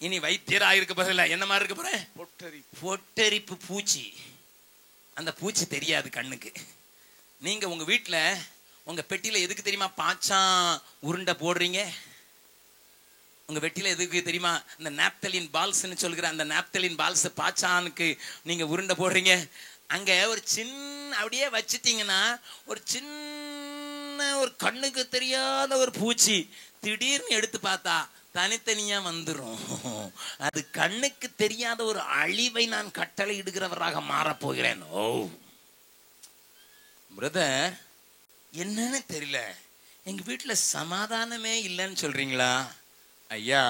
இனி வைத்தியரா இருக்க போறது இல்ல. என்ன மாதிரி இருக்க போறேன்? பொட்டரிப்பு பூச்சி. அந்த பூச்சி தெரியாது கண்ணுக்கு. நீங்க உங்க வீட்டுல உங்க பெட்டியில எதுக்கு தெரியுமா பாச்சான் உருண்டை போடுறீங்க? உங்க வெட்டில எதுக்கு தெரியுமா? இந்த நாப்தலின் பால்ஸ்ன்னு சொல்கிற அந்த நாப்தலின் பால்ஸ் பாச்சானுக்கு நீங்க உருண்டை போடுறீங்க. அங்க ஒரு சின்ன அப்படியே வச்சுட்டீங்கன்னா ஒரு சின்ன ஒரு கண்ணுக்கு தெரியாத ஒரு பூச்சி திடீர்னு எடுத்து பார்த்தா தனித்தனியா வந்துடும். அது கண்ணுக்கு தெரியாத ஒரு அழிவை நான் கட்டளை இடுகிறவராக மாறப்போகிறேன். ஓ பிரதர், என்னன்னு தெரியல, எங்க வீட்டுல சமாதானமே இல்லைன்னு சொல்றீங்களா? ஐயா,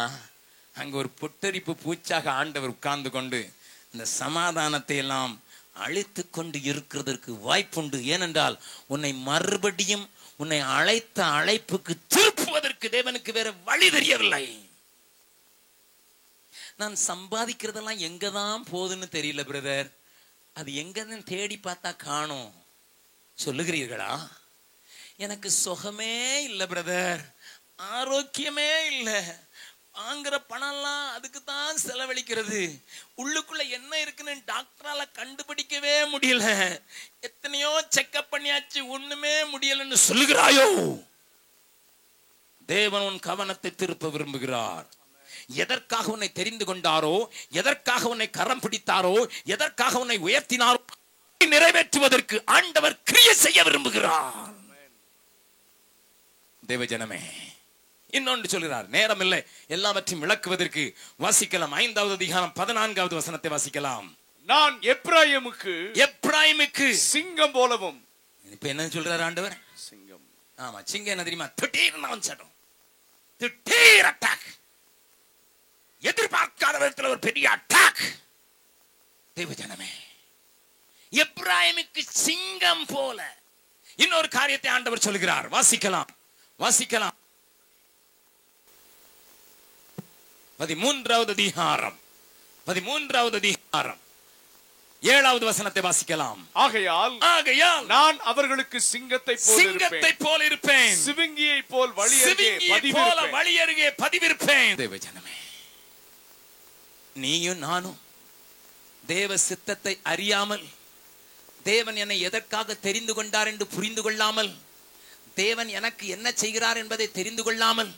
அங்க ஒரு பொட்டரிப்பு பூச்சாக ஆண்டவர் உட்கார்ந்து கொண்டு இந்த சமாதானத்தை எல்லாம் அழித்து கொண்டு இருக்கிறதற்கு வாய்ப்புண்டு. ஏனென்றால் உன்னை மறுபடியும் உன்னை அழைத்த அழைப்புக்கு திருப்புவதற்கு தேவனுக்கு வேற வழி தெரியவில்லை. நான் சம்பாதிக்கிறதெல்லாம் எங்கதான் போகுதுன்னு தெரியல பிரதர். அது எங்கன்னு தேடி பார்த்தா காணோம். சொல்லுகிறீர்களா? எனக்கு சுகமே இல்லை பிரதர், ஆரோக்கியமே இல்லை, வாங்குற பணம்லாம் அதுக்கு தான் செலவழிக்கிறது, உள்ளுக்குள்ள என்ன இருக்குன்னு டாக்டரால கண்டுபிடிக்கவே முடியல, எத்தனையோ செக்அப் பண்ணியாச்சு ஒண்ணுமே முடியலன்னு சொல்லுகிறாயோ? தேவன் உன் கவனத்தை திருப்ப விரும்புகிறார். எதற்காக உன்னை தெரிந்து கொண்டாரோ, எதற்காக உன்னை கரம் பிடித்தாரோ, எதற்காக உன்னை உயர்த்தினாரோ நிறைவேற்றுவதற்கு ஆண்டவர் கிரியை செய்ய விரும்புகிறார். தேவஜனமே, இன்னொன்று சொல்கிறார், நேரம் இல்லை எல்லாவற்றையும் விளக்குவதற்கு. வாசிக்கலாம் 5வது அதிகாரம் 14வது வசனத்தை வாசிக்கலாம். நான் எப்ராயிமுக்கு சிங்கம் போலவும். இப்ப என்ன சொல்றாரு ஆண்டவர்? சிங்கம். ஆமா, சிங்கம் என்ன தெரியுமா? திடீர்னு வந்துடும், திடீர் அட்டாக், எதிர்பார்க்காத விதத்தில் ஒரு பெரிய அட்டாக். தேவஜனமே, எப்ராயிமுக்கு சிங்கம் போல இன்னொரு காரியத்தை ஆண்டவர் சொல்கிறார். வாசிக்கலாம் 13வது அதிகாரம் 7வது வசனத்தை வாசிக்கலாம். ஆகையால் நான் அவர்களுக்கு சிங்கத்தை போல இருப்பேன், சிவிங்கியை போல் வழி அருகே பதிவிருப்பேன். தேவஜனமே, நீயும் நானும் தேவ சித்தத்தை அறியாமல், தேவன் என்னை எதற்காக தெரிந்து கொண்டார் என்று புரிந்து கொள்ளாமல், தேவன் எனக்கு என்ன செய்கிறார் என்பதை தெரிந்து கொள்ளாமல்,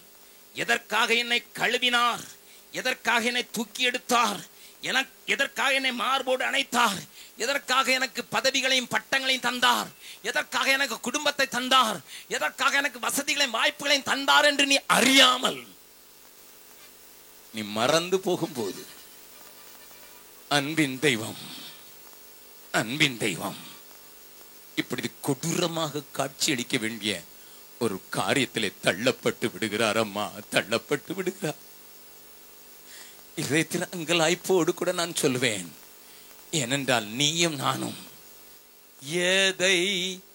எதற்காக என்னை கழுவினார், எதற்காக என்னை தூக்கி எடுத்தார், எதற்காக என்னை மார்போடு அணைத்தார், எதற்காக எனக்கு பதவிகளையும் பட்டங்களையும் தந்தார், எதற்காக எனக்கு குடும்பத்தை தந்தார், எதற்காக எனக்கு வசதிகளையும் வாய்ப்புகளையும் தந்தார் என்று நீ அறியாமல் நீ மறந்து போகும்போது, அன்பின் தெய்வம் இப்படி கொடூரமாக காட்சி அளிக்க வேண்டிய ஒரு காரியத்திலே தள்ளப்பட்டு விடுகிறார். அம்மா, தள்ளப்பட்டு விடுகிறார். இதயத்தில் அங்கலாய்ப்போடு கூட நான் சொல்வேன், ஏனென்றால் நீயும் நானும் எதை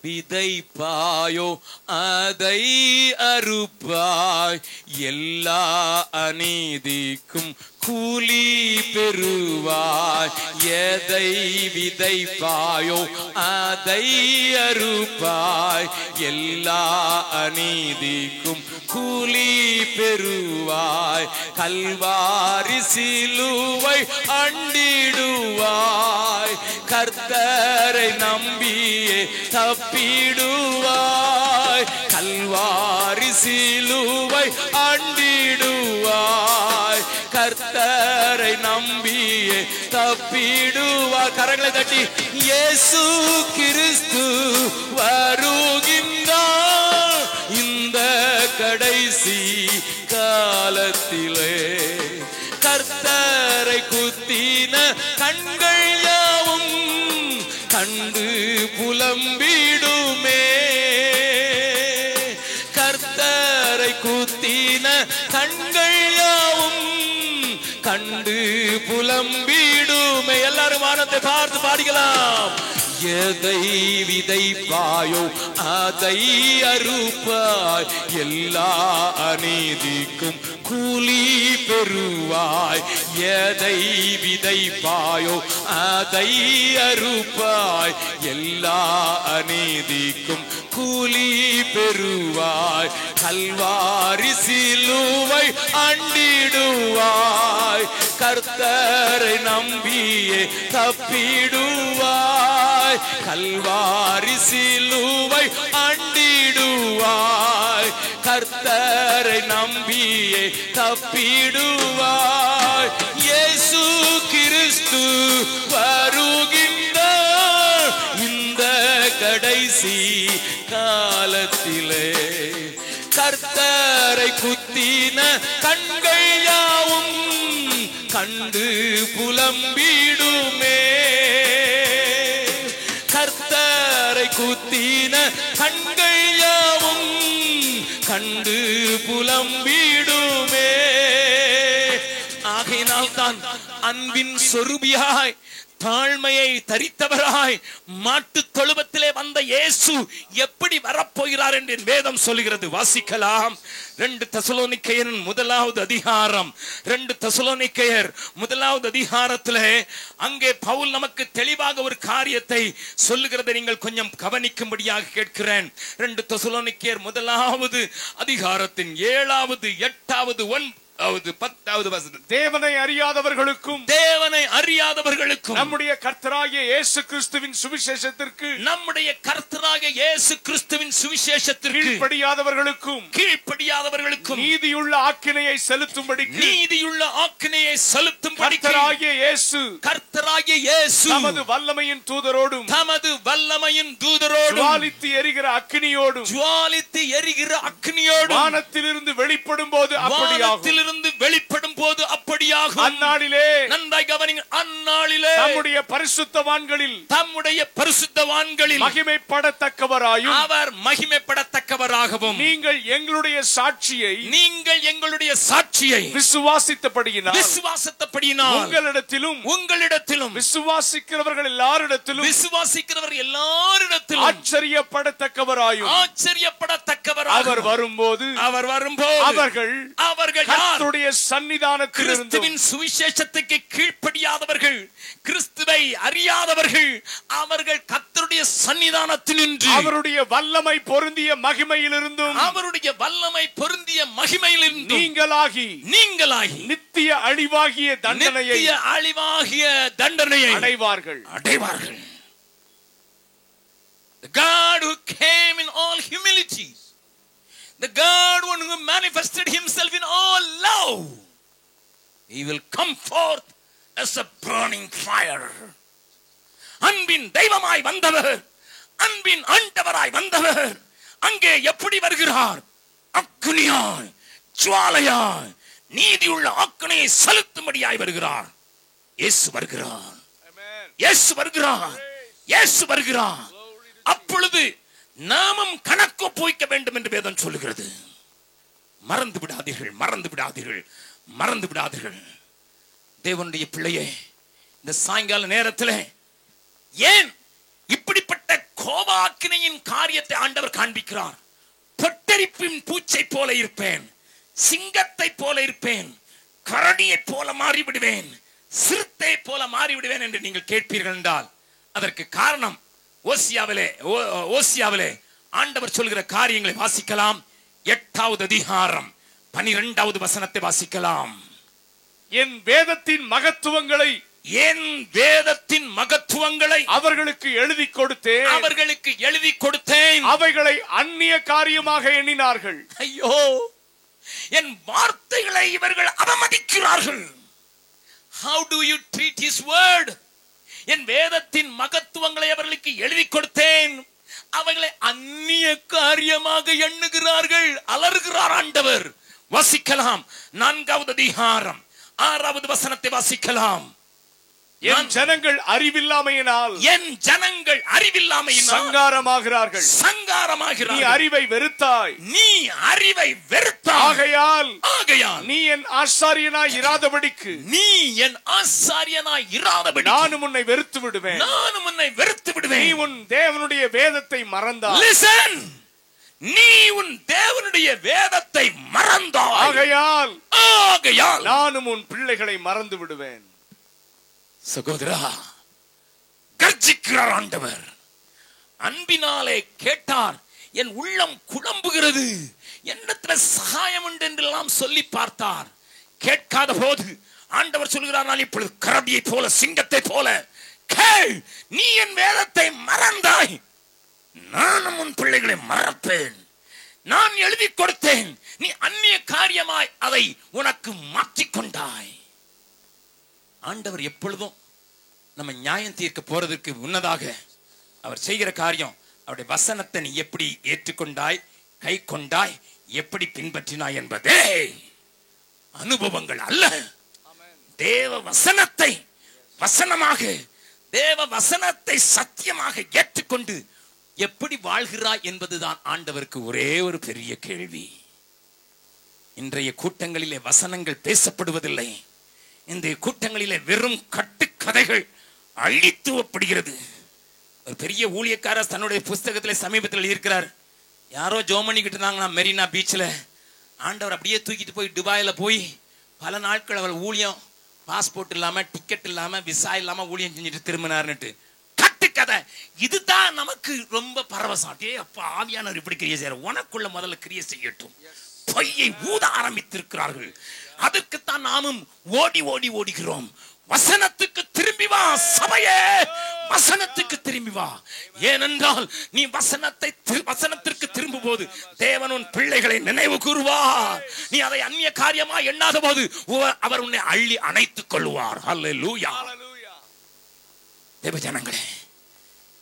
விதைப்பாயோ அதை அறுப்பாய், எல்லா அநீதிக்கும் கூலி பெறுவாய். எதை விதைப்பாயோ அதை அறுப்பாய், எல்லா அநீதிக்கும் கூலி பெறுவாய். கல்வாரி சிலுவை அண்டிடுவாய், கர்த்தரை நம்பியே தப்பிடுவாய். கல்வாரி சிலுவை அண்டிடுவாய், கர்த்தரை நம்பியே தப்பிடுவாய். கரங்களை தட்டி இயேசு கிறிஸ்து வருகின்றார் இந்த கடைசி காலத்திலே. கர்த்தரை குத்தின கண்கள் யாவும் கண்டு புலம்பிடுமே. கர்த்தரை குத்தின கண்கள் யாவும் கண்டு புலம்பிடுமே. எல்லாரும் வானத்தை பார்த்து பாடிக்கலாம். எதை விதைப்பாயோ அதை அறுப்பாய், எல்லா அநீதிக்கும் கூலி பெறுவாய். எதை விதைப்பாயோ அதை அறுப்பாய், எல்லா அநீதிக்கும் கூலி பெறுவாய். கல்வாரி சிலுவை அண்டிடுவாய், கர்த்தரை நம்பியே தப்பிடுவாய். கல்வாரி சிலுவை அண்டிடுவாய், கர்த்தரை நம்பியே தப்பிடுவாய். இயேசு கிறிஸ்து வருகின்றார் இந்த கடைசி காலத்திலே. கர்த்தரை குத்தின கண்கள் யாவும் கண்டு புலம்பிடுமே. கர்த்தரை குத்தின கண்கள் யாவும் கண்டு புலம்பிடுமே. ஆகையினால் தான் அன்பின் சொரூபியாய் தாழ்மையை தரித்தவராய் மாட்டு தொழுவத்திலே வந்த இயேசு எப்படி வரப்போகிறார் என்று வேதம் சொல்கிறது. வாசிக்கலாம். 2 தெசலோனிக்கேயர் 1வது அதிகாரம். 2 தெசலோனிக்கேயர் 1வது அதிகாரத்திலே அங்கே பவுல் நமக்கு தெளிவாக ஒரு காரியத்தை சொல்லுகிறதை நீங்கள் கொஞ்சம் கவனிக்கும்படியாக கேட்கிறேன். 2 தெசலோனிக்கேயர் 1வது அதிகாரத்தின் 7வது 8வது 10வது வசனம். தேவனை அறியாதவர்களுக்கும் நம்முடைய கர்த்தராகிய இயேசு கிறிஸ்துவின் சுவிசேஷத்திற்கு கீழ்ப்படியாதவர்களுக்கும் நீதியுள்ள ஆக்கினையை செலுத்தும்படி கர்த்தராகிய இயேசு தமது வல்லமையின் தூதரோடும் ஜுவாலித்து எரிகிற அக்கினியோடும் வானத்திலிருந்து வெளிப்படும் போது அப்படியாகும். வெளிப்படும் போது அப்படியாகும். அந்நாளிலே நன்றாய் கவனியுங்கள். அந்நாளிலே தம்முடைய பரிசுத்தவான்களில் மகிமைப்படத்தக்கவராயும் அவர் மகிமைப்படத்தக்கவராகவும் நீங்கள் எங்களுடைய சாட்சியை விசுவாசித்தபடியினால் உங்களிடத்திலும் விசுவாசிக்கிறவர்கள் எல்லாரிடத்திலும் ஆச்சரியப்படத்தக்கவராயும் அவர் வரும்போது அவர்கள் கர்த்தருடைய சன்னிதானத்திலிருந்து கிறிஸ்துவின் சுவிசேஷத்துக்கு கீழ்ப்படியாதவர்கள், கிறிஸ்துவை அறியாதவர்கள், அவர்கள் கர்த்தருடைய சன்னிதானத்தினின்று அவருடைய வல்லமை பொருந்திய மகிமையிலிருந்தும் நீங்களாகி நித்திய அழிவாகிய தண்டனையை அடைவார்கள். The God who came in all humility, the God who manifested himself in all love, he will come forth as a burning fire. அன்பின் தெய்வமாய் வந்தவர், அன்பின் ஆண்டவராய் வந்தவர் அங்கே எப்படி வருகிறார்? அக்னியாய், ஜுவாலையாய், நீதியுள்ள ஆக்கினையை செலுத்தும்படியாய் வருகிறார். இயேசு வருகிறார். அப்பொழுது நாமும் கணக்கு போய்க்க வேண்டும் என்று வேதம் சொல்லுகிறது. மறந்து விடாதீர்கள். தேவனுடைய பிள்ளையே, இந்த சாயங்கால நேரத்தில் ஏன் இப்படிப்பட்ட கோபாக்கினையின் காரியத்தை ஆண்டவர் காண்பிக்கிறார்? பொட்டரிப்பின் பூச்சை போல இருப்பேன், சிங்கத்தை போல இருப்பேன், கரடியை போல மாறிவிடுவேன், சிறுத்தை போல மாறிவிடுவேன் என்று நீங்கள் கேட்பீர்கள் என்றால் அதற்கு காரணம் ஓசியாவிலே ஆண்டவர் சொல்கிற காரியங்களை வாசிக்கலாம். 8வது அதிகாரம் 12வது வசனத்தை வாசிக்கலாம். என் வேதத்தின் மகத்துவங்களை அவர்களுக்கு எழுதி கொடுத்தேன், அவைகளை அந்நிய காரியமாக எண்ணினார்கள். ஐயோ, என் வார்த்தைகளை இவர்கள் அவமதிக்கிறார்கள். How do you treat his word? என் வேதத்தின் மகத்துவங்களை அவர்களுக்கு எழுதி கொடுத்தேன், அவைகளை அந்நிய காரியமாக எண்ணுகிறார்கள். அலறுகிறார் ஆண்டவர். வாசிக்கலாம். 4வது அதிகாரம் 6வது வசனத்தை வாசிக்கலாம். என் ஜனங்கள் அறிவில்லாமையினால் சங்காரமாகிறார்கள். நீ அறிவை வெறுத்தாய். ஆகையால் நீ என் ஆசாரியனாய் இராதபடிக்கு நானும் உன்னை வெறுத்து விடுவேன். நீ உன் தேவனுடைய வேதத்தை மறந்தாய். Listen, நீ உன் தேவனுடைய வேதத்தை மறந்தாய். ஆகையால் நானும் உன் பிள்ளைகளை மறந்து விடுவேன். சகோதரா, கர்ஜிக்கிறார் ஆண்டவர். அன்பினாலே கேட்டார், என் உள்ளம் குழம்புகிறது, என்னிடத்தில் சகாயம் உண்டு என்றெல்லாம் சொல்லி பார்த்தார். கேட்காத போது ஆண்டவர் சொல்கிறார், நான் இப்பொழுது கரடியை போல சிங்கத்தை போல கேள், நீ என் வேதத்தை மறந்தாய், நானும் உன் பிள்ளைகளை மறப்பேன். நான் எழுதி கொடுத்தேன், நீ அந்நிய காரியமாய் அதை உனக்கு மாற்றிக்கொண்டாய். ஆண்டவர் எப்பொழுதும் நம்ம நியாயம் தீர்க்க போறதற்கு முன்னதாக அவர் செய்கிற காரியம், அவருடைய வசனத்தை நீ எப்படி ஏற்றுக்கொண்டாய், கை கொண்டாய், எப்படி பின்பற்றினாய் என்பதே அனுபவங்கள் அல்ல. தேவ வசனத்தை வசனமாக, தேவ வசனத்தை சத்தியமாக ஏற்றுக்கொண்டு எப்படி வாழ்கிறாய் என்பதுதான் ஆண்டவருக்கு ஒரே ஒரு பெரிய கேள்வி. இன்றைய கூட்டங்களிலே வசனங்கள் பேசப்படுவதில்லை. இந்த கூட்டங்களிலே வெறும் கட்டுக்கதைகள் அழித்துவப்படுகிறது. ஒரு பெரிய ஊழியக்காரர் தன்னுடைய புஸ்தகத்தில் சமீபத்தில் இருக்கிறார். யாரோ ஜோமணிக்கிட்டு இருந்தாங்கன்னா மெரினா பீச்சில், ஆண்டவர் அப்படியே தூக்கிட்டு போய் துபாயில் போய் பல நாட்கள் அவர் ஊழியம், பாஸ்போர்ட் இல்லாமல், டிக்கெட் இல்லாமல், விசா இல்லாமல் ஊழியம் செஞ்சுட்டு திரும்பினார்னுட்டு கட்டுக்கதை. இதுதான் நமக்கு ரொம்ப பரவசம். டே அப்பா, ஆவியானவர் இப்படி கிரியை செய்யற, உனக்குள்ள முதல்ல கிரியை செய்யட்டும். பொய்யை ஊத ஆரம்பித்திருக்கிறார்கள். அதற்குத்தான் நாமும் ஓடி ஓடி ஓடுகிறோம். வசனத்துக்கு திரும்பி வா சபையே, வசனத்துக்கு திரும்பி வா. ஏனென்றால் நீ வசனத்திற்கு திரும்பும் போது தேவன் உன் பிள்ளைகளை நினைவு கூறுவார். நீ அதை அந்நிய காரியமா எண்ணாத போது அவர் உன்னை அள்ளி அணைத்துக் கொள்வார். ஹல்லேலூயா. தேவ ஜனங்களே,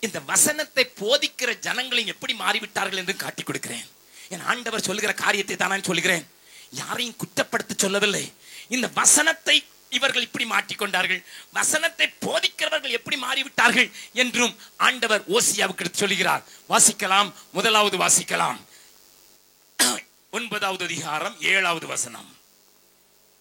இந்த வசனத்தை போதிக்கிற ஜனங்களை எப்படி மாறிவிட்டார்கள் என்று காட்டிக் கொடுக்கிறேன். என் ஆண்டவர் சொல்லுகிற காரியத்தை தான் நான் சொல்லுகிறேன். யாரையும் குற்றப்படுத்த சொல்லவில்லை. இந்த வசனத்தை இவர்கள் இப்படி மாற்றிக்கொண்டார்கள், வசனத்தை போதிக்கிறவர்கள் எப்படி மாறிவிட்டார்கள் என்றும் ஆண்டவர் ஓசியாவுக்கு சொல்லுகிறார். வாசிக்கலாம், முதலாவது வாசிக்கலாம், 9வது அதிகாரம் 7வது வசனம்.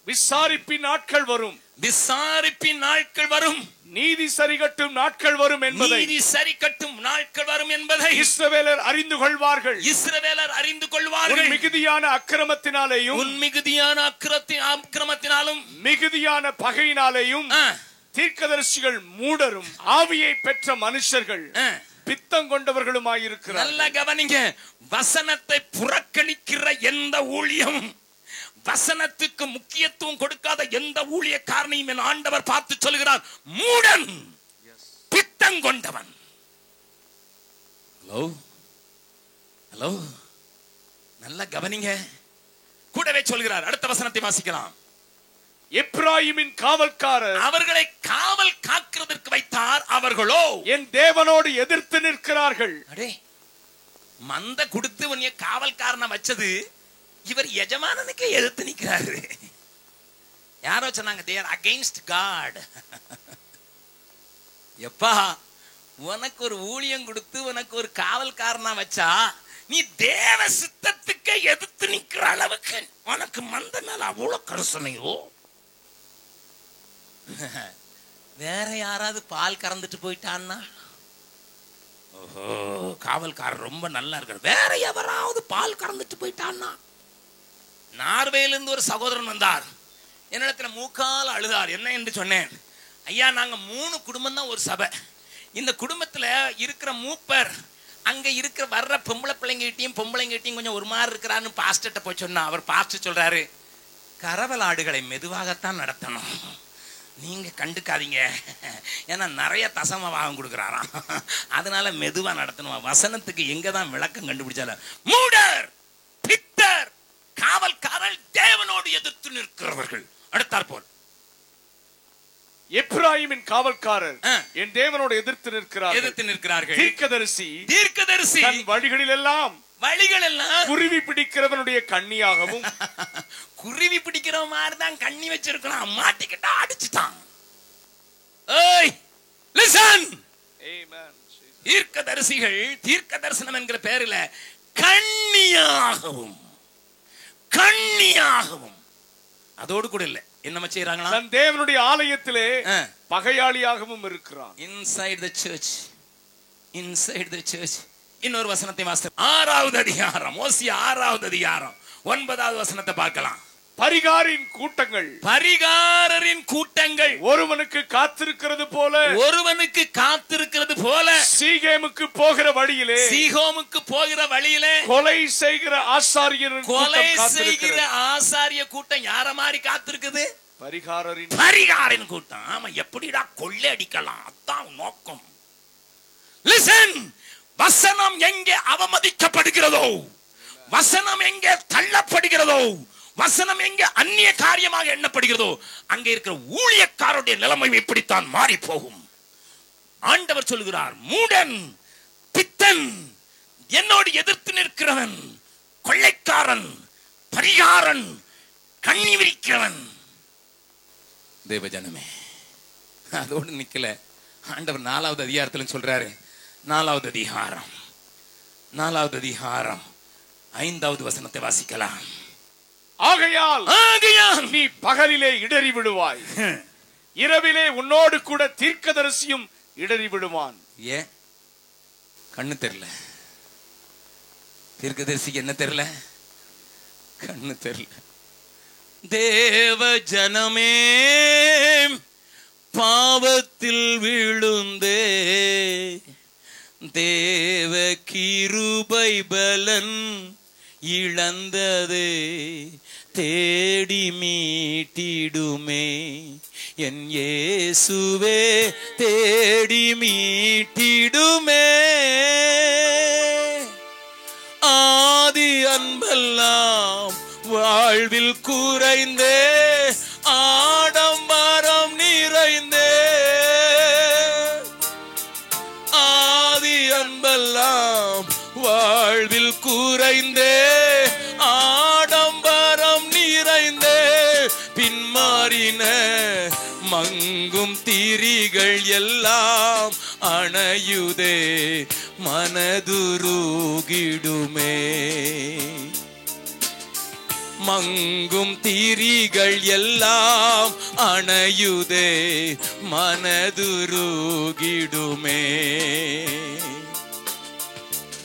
விசாரிப்பின் நாட்கள் வரும், விசாரிப்பின் நாட்கள் வரும், நீதி சரிகட்டும் நாட்கள் வரும் என்பதை, நீதி சரிகட்டும் நாட்கள் வரும் என்பதை இஸ்ரவேலர் அறிந்து கொள்வார்கள். இஸ்ரவேலர் அறிந்து கொள்வார்கள். மிகுதியான அக்கிரமத்தினாலேயும், உன் மிகுதியான அக்கிரமத்தினாலும், மிகுதியான பகையினாலேயும் தீர்க்கதரிசிகள் மூடரும் ஆவியை பெற்ற மனுஷர்கள் பித்தம் கொண்டவர்களுமாயிருக்கிறார். நல்ல கவனிங்க. வசனத்தை புறக்கணிக்கிற எந்த ஊழியம், வசனத்துக்கு முக்கியத்துவம் கொடுக்காத எந்த ஊழியக்காரனையும் என் ஆண்டவர் பார்த்து சொல்கிறார், மூடன், பித்தம் கொண்டவன். ஹலோ ஹலோ, நல்ல கவனிங்க. கூடவே சொல்கிறார். அடுத்த வசனத்தை வாசிக்கலாம். எப்ராயிமின் காவல்காரர் அவர்களை காவல் காக்கிறதற்கு வைத்தார், அவர்களோ என் தேவனோடு எதிர்த்து நிற்கிறார்கள். அடே, மந்த கொடுத்து உன்னைய காவல்காரனை வச்சது இவர் எஜமானனுக்கே எதிர்த்து நிற்கிறாரு. யாரோ சொன்னாங்க, they are against God. எப்பா, உனக்கு ஒரு ஊழியம் கொடுத்து உனக்கு ஒரு காவல்காரனா வச்சா நீ தேவ சித்தத்துக்கு எதிர்த்து நிற்கிற அளவுக்கு உனக்கு மந்த மேல அவ்வளவு கருசனையோ? வேற யாராவது பால் கறந்துட்டு போயிட்டான்னா, ஓஹோ, காவல்காரர் ரொம்ப நல்லா இருக்காரு. வேற எவராவது பால் கறந்துட்டு போயிட்டான்னா, நார்வேலிருந்து ஒரு சகோதரன் வந்தார், என்னிடத்துல மூக்கால் அழுதார். என்ன என்று சொன்னேன், ஐயா நாங்க 3 குடும்பம் தான் ஒரு சபை. இந்த குடும்பத்துல இருக்கிற மூப்பர் அங்க இருக்கிற வர்ற பொம்பளை பிள்ளைங்கிட்டையும் கொஞ்சம் ஒரு மாதிரி இருக்கிறான்னு பாஸ்டர்ட்ட போய் சொன்னா, அவர் பாஸ்டர் சொல்றாரு, கரவல் ஆடுகளை மெதுவாகத்தான் நடத்தணும், நீங்க கண்டுக்காதீங்க, ஏன்னா நிறைய தசமபாகம் கொடுக்குறாராம், அதனால மெதுவா நடத்தணும். வசனத்துக்கு எங்கதான் விளக்கம் கண்டுபிடிச்சாலும் மூடர், பித்தர், காவல்காரர், தேவனோடு எதிர்த்து நிற்கிறவர்கள். அடுத்தாற்போல் எப்ராயிமின் காவல்காரர் என் தேவனோடு எதிர்த்து நிற்கிறார்கள். தீர்க்கதரிசி தன் வழிகளிலெல்லாம் குருவி பிடிக்கிறவனுடைய கண்ணியாகவும், குருவி பிடிக்கிற மாதிரி தான் கண்ணி வச்சிருக்கலாம், மாட்டிக்கிட்டா அடிச்சுட்டான். ஏய் லிசன். Amen. தீர்க்கதரிசிகள் தீர்க்க தரிசனம் என்கிற பெயரில் கண்ணியாகவும் அதோடு கூட இல்ல, என்ன செய்யறாங்களா? தன் தேவனுடைய ஆலயத்திலே பகையாளியாகவும் இருக்கிறான். Inside the search. இன்னொரு வசனத்தை வாசித்து 6வது அதிகாரம், ஓசியா 6வது அதிகாரம் 9வது வசனத்தை பார்க்கலாம். பரிகாரரின் கூட்டங்கள் ஒருவனுக்கு காத்திருக்கிறது போல சீகேமுக்கு போகிற வழியிலே கொலை செய்கிற ஆசாரிய கூட்டம் யார மாதிரி காத்திருக்குது? பரிகாரின் கூட்டம். ஆமா, எப்படிடா கொள்ளை அடிக்கலாம், அதான் நோக்கம். லிசன். வசனம் எங்கே அவமதிக்கப்படுகிறதோ, வசனம் எங்கே தள்ளப்படுகிறதோ, வசனம் எங்கே அந்நிய காரியமாக எண்ணப்படுகிறதோ, அங்கே இருக்கிற ஊழியக்காரருடைய நிலைமை இப்படித்தான் மாறி போகும். ஆண்டவர் சொல்கிறார், மூடன், பித்தன், என்னோடு எதிர்த்து நிற்கிறவன், கொள்ளைக்காரன், பரிகாரன், கண்ணி விரிக்கிறவன். தேவஜனமே, அதோடு நிக்கல. ஆண்டவர் 4வது அதிகாரத்துல சொல்றாரு. 4வது அதிகாரம் 5வது வசனத்தை வாசிக்கலாம். ஆகையால் நீ பகலிலே இடறி விடுவாய், இரவிலே உன்னோடு கூட தீர்க்கதரிசியும் இடறி விடுவான். ஏன்? கண்ணு தெரியல. தீர்க்கதரிசிக்கு என்ன தெரியல? கண்ணு தெரியல. தேவ ஜனமே, பாவத்தில் விழுந்தே தேவ கிருபை பலன் இழந்ததே தேடி மீட்டிடுமே என் இயேசுவே, தேடி மீட்டிடுமே. ஆதி அன்பெல்லாம் வாழ்வில் குறைந்தே, ஆடம்பரம் நிறைந்தே, ஆதி அன்பெல்லாம் வாழ்வில் குறைந்தே, ஆடம்பரம் நிறைந்தே, பின்மாறின மங்கும் திரிகள் எல்லாம் அணையுதே மனதுருகிடுமே. மங்கும் திரிகள் எல்லாம் அணையுதே மனதுருகிடுமே.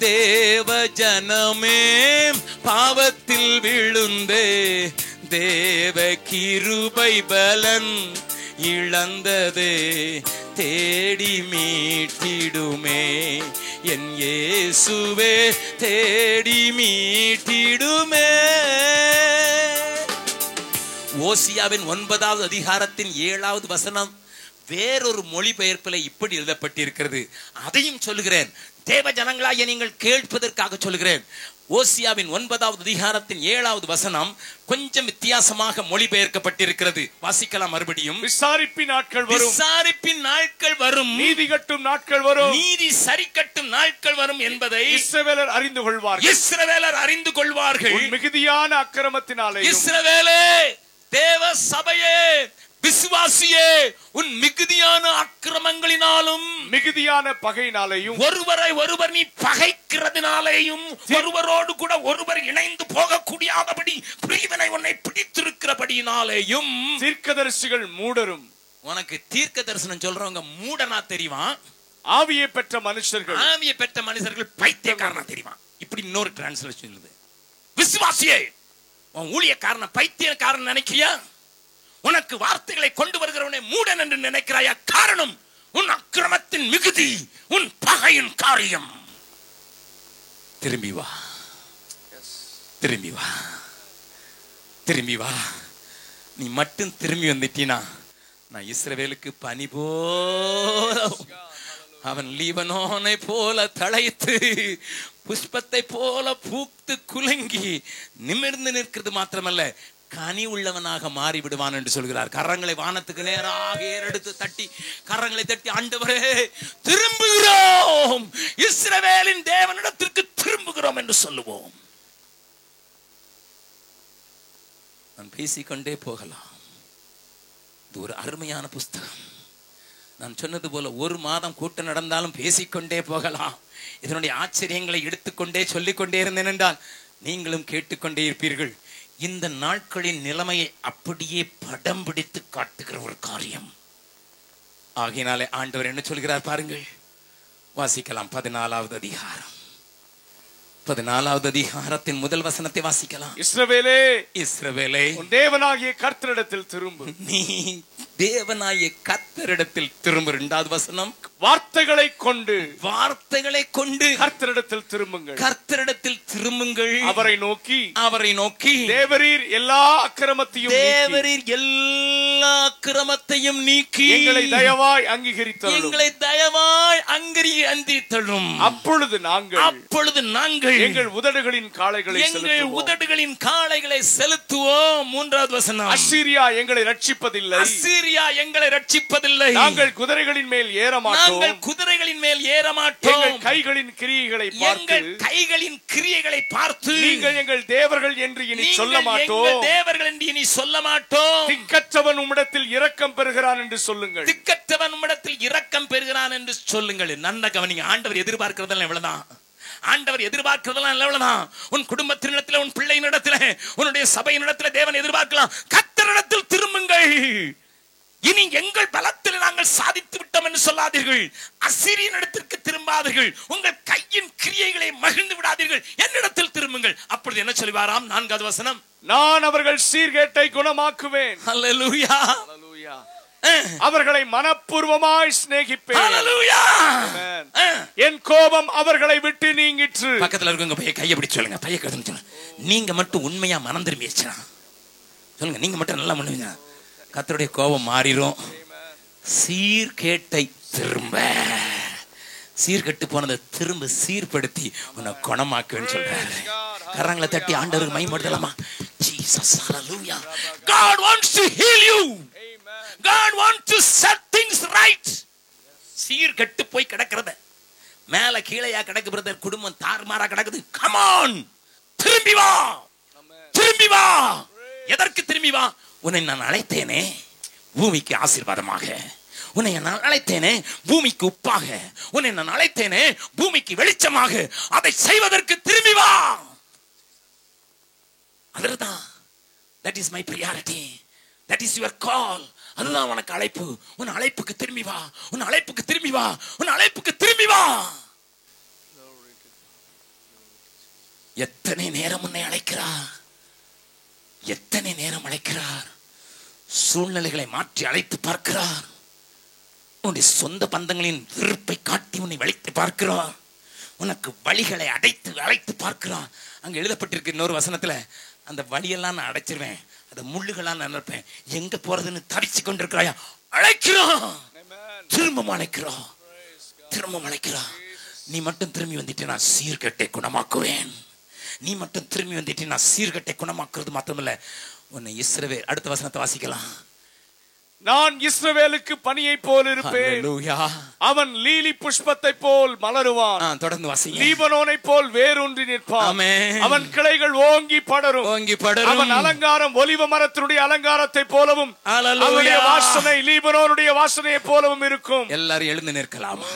தேவ ஜனமே, பாவத்தில் விழுந்தே தேவ கிருபை பலன் இழந்ததே தேடி மீட்டிடுமே என் இயேசுவே, தேடி மீட்டிடுமே. ஓசியாவின் 9வது அதிகாரத்தின் 7வது வசனம் வேறொரு மொழிபெயர்ப்பில் இப்படி எழுதப்பட்டிருக்கிறது. அதையும் சொல்லுகிறேன். தேவ ஜனங்களாகிய நீங்கள் கேட்பதற்காக சொல்லுகிறேன். ஓசியாவின் 9வது அதிகாரத்தின் 7வது வசனம் கொஞ்சம் வித்தியாசமாக மொழிபெயர்க்கப்பட்டிருக்கிறது. வாசிக்கலாம் மறுபடியும். விசாரிப்பின் நாட்கள் வரும், நீதி கட்டும் நாட்கள் வரும், நீதி சரி கட்டும் நாட்கள் வரும் என்பதை இஸ்ரவேலர் அறிந்து கொள்வார்கள். மிகுதியான அக்கிரமத்தினாலே இஸ்ரவேலே, தேவ சபையே, விசுவாசியே, உன் மிகுதியான அக்கிரமங்களினாலும் மிகுதியான பகையினாலேயும் ஒருவரை ஒருவர் நீ பகைக்கிறதுனாலேயும் ஒருவரோடு கூட ஒருவர் இணைந்து போகக்கூடியாதபடி பிரிவினை உன்னை பிடித்திருக்கிறபடியினாலேயும் தீர்க்கதரிசிகள் மூடரும். உனக்கு தீர்க்க தரிசனம் சொல்றவங்க மூடனா தெரியுமா? ஆவியை பெற்ற மனுஷர்கள் பைத்தியக்காரனா தெரியுமா? இப்படி இன்னொரு டிரான்ஸ்லேஷன் சொல்லுது. விசுவாசியே, உன் ஊழியக்காரன பைத்தியக்காரன் நினைக்கிறியா? உனக்கு வார்த்தைகளை கொண்டு வருகிறவனை மூடன் என்று நினைக்கிறாயா? காரணம் உன் அக்கிரமத்தின் மிகுதி, உன் பகையின் காரியம். திரும்பி வா, திரும்பி வா, திரும்பி வா. நீ மட்டும் திரும்பி வந்துட்டீனா நான் இஸ்ரவேலுக்கு பனி போல, அவன் லீபனோனை போல தழைத்து புஷ்பத்தை போல பூத்து குலுங்கி நிமிர்ந்து நிற்கிறது மாத்திரமல்ல, கனி உள்ளவனாக மாறி விடுவான் என்று சொல்கிறார். கரங்களை வானத்துக்கு நேராக ஏறெடுத்து தட்டி, கரங்களை தட்டி, ஆண்டவரே திரும்புகிறோம், இஸ்ரவேலின் தேவனிடத்திற்கு திரும்புகிறோம் என்று சொல்லுவோம். நான் பேசிக்கொண்டே போகலாம். இது ஒரு அருமையான புஸ்தகம். நான் சொன்னது போல ஒரு மாதம் கூட்டம் நடந்தாலும் பேசிக்கொண்டே போகலாம். இதனுடைய ஆச்சரியங்களை எடுத்துக்கொண்டே சொல்லிக்கொண்டே இருந்தேன் என்றால் நீங்களும் கேட்டுக்கொண்டே இருப்பீர்கள். இந்த நாட்களின் நிலைமையை அப்படியே படம் பிடித்து காட்டுகிற ஒரு காரியம். ஆகையினாலே ஆண்டவர் என்ன சொல்கிறார் பாருங்கள். வாசிக்கலாம் 14வது அதிகாரம். 14வது அதிகாரத்தின் முதல் வசனத்தை வாசிக்கலாம். இஸ்ரவேலே, இஸ்ரவேலே, உன் தேவனாகிய கர்த்தரிடத்தில் திரும்பு. நீ தேவனாகிய கர்த்தரிடத்தில் திரும்பு. 2வது வசனம், வார்த்தைகளை கொண்டு, வார்த்தைகளை கொண்டு கர்த்தரிடத்தில் திரும்புங்கள். கர்த்தரிடத்தில் திரும்புங்கள். அவரை நோக்கி, அவரை நோக்கி, தேவரீர் எல்லா அக்கிரமத்தையும், தேவரீர் எல்லா அக்கிரமத்தையும் நீக்கி எங்களை தயவாய் அங்கீகரித்தருளும். எங்களை தயவாய் அங்கீகரித்தருளும். அப்பொழுது நாங்கள் எங்கள் உதடுகளின் காளைகளை எங்கள் உதடுகளின் காளைகளை செலுத்துவோம். 3வது வசனம், அசீரியா எங்களை ரட்சிப்பதில்லை. அசீரியா எங்களை ரட்சிப்பதில்லை. நாங்கள் குதிரைகளின் மேல் ஏற மாட்டோம். நாங்கள் குதிரைகளின் மேல் ஏற மாட்டோம். எங்கள் கைகளின் கிரியைகளை பார்த்து, எங்கள் கைகளின் கிரியைகளை பார்த்து நீங்கள் எங்கள் தேவர்கள் என்று இனி சொல்ல மாட்டோம். எங்கள் தேவர்கள் என்று இனி சொல்ல மாட்டோம். திக்கற்றவன் உம்மிடத்தில் இரக்கம் பெறுகிறான் என்று சொல்லுங்கள். திக்கற்றவன் உம்மிடத்தில் இரக்கம் பெறுகிறான் என்று சொல்லுங்கள். நன்ன கவனிங்க. ஆண்டவர் எதிர்பார்க்கிறதெல்லாம் இவ்வளவுதான். ஆண்டவர் எதிர்பார்க்கிறதெல்லாம் இவ்வளவுதான். உன் குடும்பத்தினிடத்தில், உன் பிள்ளையினிடத்தில், உன்னுடைய சபையினிடத்தில் தேவன் எதிர்பார்க்கலாம். கர்த்தரிடத்தில் திரும்புங்கள். இனி எங்கள் பலத்தில் நாங்கள் சாதித்து விட்டோம் என்று சொல்லாதீர்கள். அசீரியனிடத்திற்கு திரும்பாதீர்கள். உங்கள் கையின் கிரியைகளை மகிழ்ந்து விடாதீர்கள். என்னிடத்தில் திரும்புங்கள். அப்பொழுது என்ன சொல்வாராம்? 4வது வசனம், நான் அவர்கள் சீர்கேட்டை குணமாக்குவேன். ஹல்லேலூயா, ஹல்லேலூயா. அவர்களை மனப்பூர்வமாய் சிநேகிப்பேன். ஹல்லேலூயா. என் கோபம் அவர்களை விட்டு நீங்கிற்று. பக்கத்துல இருக்கவங்க பைய கையை பிடிச்சு சொல்லுங்க. பைய கதன்னு சொல்லுங்க. நீங்க மட்டும் உண்மையா மனம் திரும்பியாச்சா சொல்லுங்க. நீங்க மட்டும் நல்லா பண்ணுவீங்க. கர்த்தருடைய கோபம் மாறிடும். சீர்கேட்டை திரும்ப, சீர்கெட்டு போனதை திரும்ப சீர்படுத்தி உன்னை குணமாக்குன்னு சொல்றாரு. கரங்களை தட்டி ஆண்டவருக்கு மகிமைப்படுத்தலாமா? Jesus, hallelujah. God wants to heal you. God wants to set things right. சீர்கெட்டு போய் கிடக்கிறத, மேல கீழையா கிடக்கு பிரதர், குடும்பம் தாறுமாறா கிடக்குது. Come on, திரும்பி வா, திரும்பி வா. எதற்கு திரும்பி வா? உன்னை நான் அழைத்தேனே பூமிக்கு ஆசீர்வாதமாக, உன்னை நான் அழைத்தேனே பூமிக்கு உப்பாக, உன்னை நான் அழைத்தேனே பூமிக்கு வெளிச்சமாக. அதை செய்வதற்கு திரும்பி வா. அதுதான், that is my priority, that is your call. அதுதான் உனக்கு அழைப்பு. உன் அழைப்புக்கு திரும்பி வா, உன் அழைப்புக்கு திரும்பி வா, உன் அழைப்புக்கு திரும்பி வா. எத்தனை நேரம் உன்னை அழைக்கிறார், எத்தனை நேரம் அழைக்கிறார். சூழ்நிலைகளை மாற்றி அழைத்து பார்க்கிறார். உன்னுடைய சொந்த பந்தங்களின் விருப்பை காட்டி உன்னை வளைத்து பார்க்கிறார். உனக்கு வழிகளை அழைத்து பார்க்கிறான். அங்க எழுதப்பட்டிருக்கு இன்னொரு வசனத்துல, அந்த வழியெல்லாம் நான் அடைச்சிருவேன், அந்த முள்ளுகளாம் நான் நினைப்பேன். எங்க போறதுன்னு தவிச்சு கொண்டிருக்கிறாயா? அழைக்கிறான், திரும்ப அழைக்கிறான், திரும்ப அழைக்கிறான். நீ மட்டும் திரும்பி வந்துட்டு நான் சீர்கட்டை குணமாக்குவேன். நீ மட்டும் திரும்பி வந்துட்டு நான் சீர்கட்டை குணமாக்குறது மாத்திரமல்ல, உன்னை இஸ்ரவேல். அடுத்த வசனத்தை வாசிக்கலாம். நான் இஸ்ரவேலுக்கு பனியை போல் இருப்பேன். அவன் லீலி புஷ்பத்தை போல் மலருவான். தொடர்ந்து வாசிங்க. லீபனோனை போல் வேரூன்றி நிற்பான். அவன் கிளைகள் ஓங்கி படரும். அவன் அலங்காரம் ஒலிவ மரத்தினுடைய அலங்காரத்தை போலவும், அவனுடைய வாசனை லீபனோனுடைய வாசனையை போலவும் இருக்கும். எல்லாரும் எழுந்து நிற்கலாமா?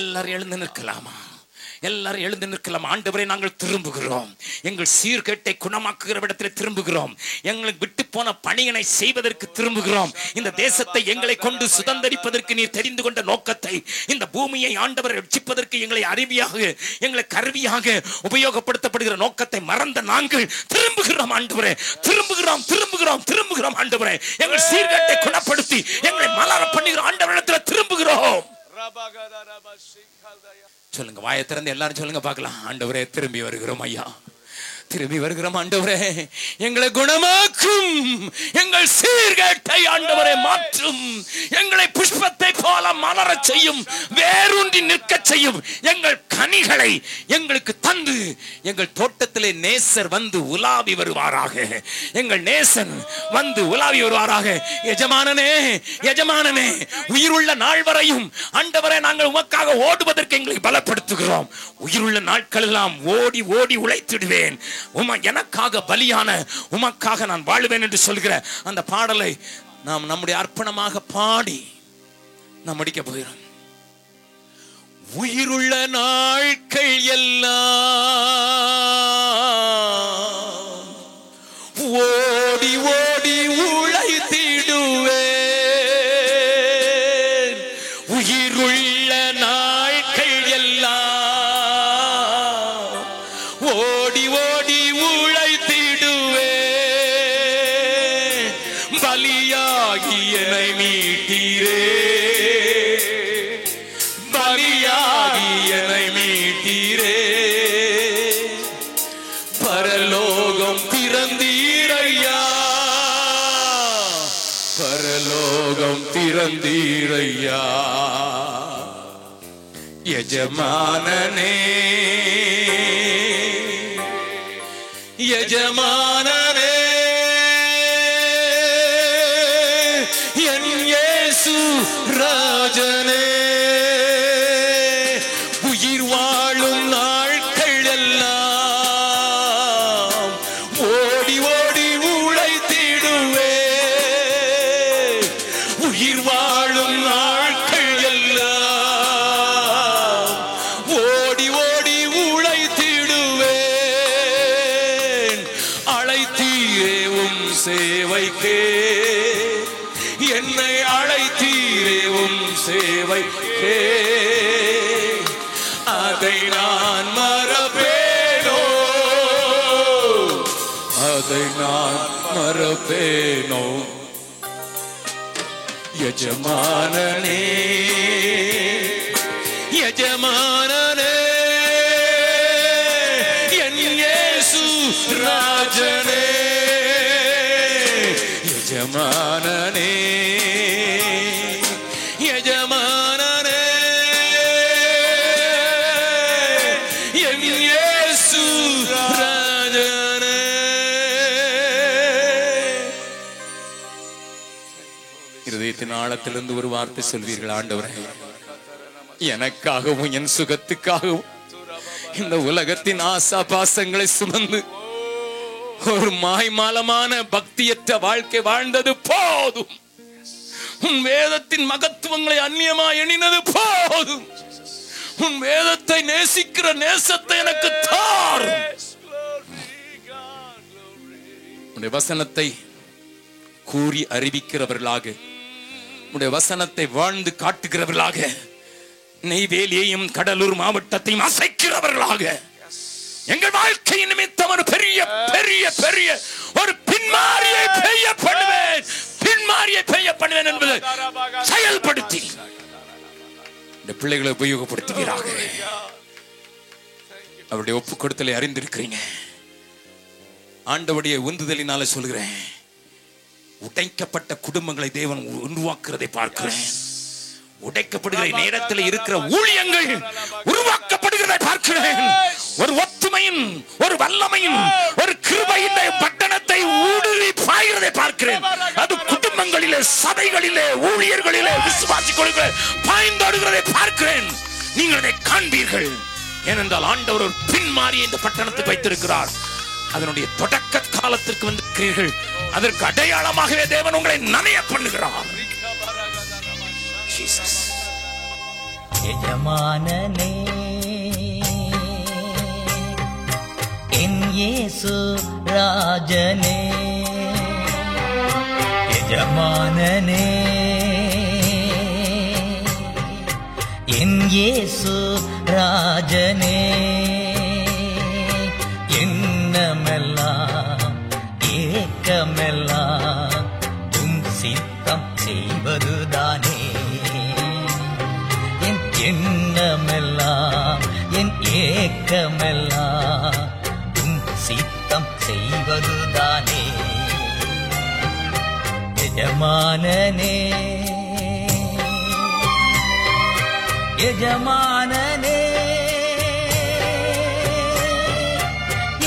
எல்லாரும் எழுந்து நிற்கலாமா? எல்லாரும் எழுந்து நிற்கலாம். ஆண்டவரே, நாங்கள் திரும்புகிறோம். எங்கள் சீர்கேட்டை குணமாக்குகிற இடத்துல திரும்புகிறோம். எங்களுக்கு விட்டு போன பணியினை செய்வதற்கு திரும்புகிறோம். இந்த தேசத்தை எங்களை கொண்டு சுதந்தரிப்பதற்கு நீர் தெரிந்து கொண்ட நோக்கத்தை, இந்த பூமியை ஆண்டவரை ரட்சிப்பதற்கு எங்களை அறிவியாக, எங்களை கருவியாக உபயோகப்படுத்தப்படுகிற நோக்கத்தை மறந்த நாங்கள் திரும்புகிறோம். ஆண்டவரே, திரும்புகிறோம், திரும்புகிறோம், திரும்புகிறோம். ஆண்டவரே, எங்கள் சீர்கேட்டை குணப்படுத்தி எங்களை மலர பண்ணுகிற ஆண்டவரிடத்துல திரும்புகிறோம். சொல்லுங்க, வாயை திறந்து எல்லாரும் சொல்லுங்க பார்க்கலாம். ஆண்டவரே, திரும்பி வருகிறோம் ஐயா, திரும்பி வருகிறோம். ஆண்டவரே, எங்களை குணமாக்கும், எங்கள் சீர்கேட்டை ஆண்டவரை மாற்றும், எங்களை புஷ்பத்தை போல மலர செய்யும், வேரூன்றி நிற்க செய்யும். எங்கள் கனிகளை எங்களுக்கு தந்து எங்கள் தோட்டத்திலே நேசர் வந்து உலாவி வருவாராக. எங்கள் நேசன் வந்து உலாவி வருவாராக. எஜமானனே, எஜமானனே, உயிருள்ள நாள் வரையும் ஆண்டவரே நாங்கள் உமக்காக ஓடுவதற்கு எங்களை பலப்படுத்துகிறோம். உயிருள்ள நாட்கள் எல்லாம் ஓடி ஓடி உழைத்திடுவேன். எனக்காக பலியான உமக்காக நான் வாழுவேன் என்று சொல்கிற அந்த பாடலை நாம் நம்முடைய அர்ப்பணமாக பாடி நான் முடிக்க போகிறோம். உயிருள்ள நாட்கள் எல்லாம் ஓடி ஓடி உழைத்திடுவேன். உயிருள்ள நாட்கள் எல்லாம் ஓடி ஓடி உழைத்திடுவேன். பலியாகி என்னை மீட்டீரே, பலியாகி என்னை மீட்டீரே. பரலோகம் திறந்தீரையா, பரலோகம் திறந்தீரையா. எஜமானனே, எஜமானனே, என் இயேசு ராஜனே. உயிர் வாழும் நாட்கள் எல்லாம் ஓடி ஓடி உழைத்திடுவேன். உயிர் வாழும் நாட்கள் எல்லாம் ஓடி ஓடி உழைத்திடுவேன். அழைத்தீரே உம் சேவைக்கே, என்னை அழைத்தீரே உம் சேவைக்கே. அதை நான் மறப்பேனோ, அதை நான் மறப்பேனோ. எஜமானனே, எஜமானனே, என் இயேசு ராஜனே. எஜமானனே, எஜமானனே, என் இயேசு ராஜனே. இருதயத்தின் ஆழத்திலிருந்து ஒரு வார்த்தை சொல்வீர்கள். ஆண்டவரே, எனக்காகவும் என் சுகத்துக்காகவும் இந்த உலகத்தின் ஆசா பாசங்களை சுமந்து ஒரு மாய்மாலமான பக்தியற்ற வாழ்க்கை வாழ்ந்தது போதும். உன் வேதத்தின் மகத்துவங்களை அந்நியமா எண்ணினது போதும். உன் வேதத்தை நேசிக்கிற நேசத்தை எனக்கு தாரும். உன்னுடைய வசனத்தை கூறி அறிவிக்கிறவர்களாக, உன்னுடைய வசனத்தை வாழ்ந்து காட்டுகிறவர்களாக, நெய்வேலியையும் கடலூர் மாவட்டத்தையும் அசைக்கிறவர்களாக, எங்கள் வாழ்க்கை நிமித்தம் ஒரு பெரிய பெரிய பெரிய ஒரு பின்மாரியை பெய்ய பண்ணுவேன், பின்மாரியை பெய்ய பண்ணுவேன் என்பதை செயல்படுத்தி இந்த பிள்ளைகளை உபயோகப்படுத்துகிறாங்க. அவருடைய ஒப்பு கொடுத்தலை அறிந்திருக்கிறீங்க. ஆண்டவருடைய உந்துதலினால சொல்கிறேன், உடைக்கப்பட்ட குடும்பங்களை தேவன் உருவாக்குறதை பார்க்கிறேன். உடைக்கப்படுகிற நேரத்தில் இருக்கிற ஊழியங்கள் உருவாக்கப்படுகிறதை பார்க்கிறேன். ஒரு ஒத்துமையின், ஒரு வல்லமையின், ஒரு கிருபையின் பட்டணத்தை ஊடுருவி பாய்கிறதை பார்க்கிறேன். அது குடும்பங்களிலே, சபைகளிலே, ஊழியர்களிலே, விசுவாசிகளிலே பாய்ந்தோடுகிறதை பார்க்கிறேன். நீங்கள் அதை காண்பீர்கள். ஏனென்றால் ஆண்டவர் ஒரு பின்மாறி இந்த பட்டணத்துக்கு வைத்திருக்கிறார். அதனுடைய தொடக்க காலத்திற்கு வந்திருக்கிறீர்கள். அதற்கு அடையாளமாகவே தேவன் உங்களை நனைய பண்ணுகிறார். எஜமானனே, என் இயேசு ராஜனே. எஜமானனே, என் இயேசு ராஜனே. எண்ணமெல்லாம் ஏக்கமெல்லாம் உம் சித்தம் செய்வதுதானே. என் எண்ணமெல்லாம் என் ஏக்கமெல்லாம் உம் சித்தம் செய்வதுதானே. எஜமானனே, எஜமானனே,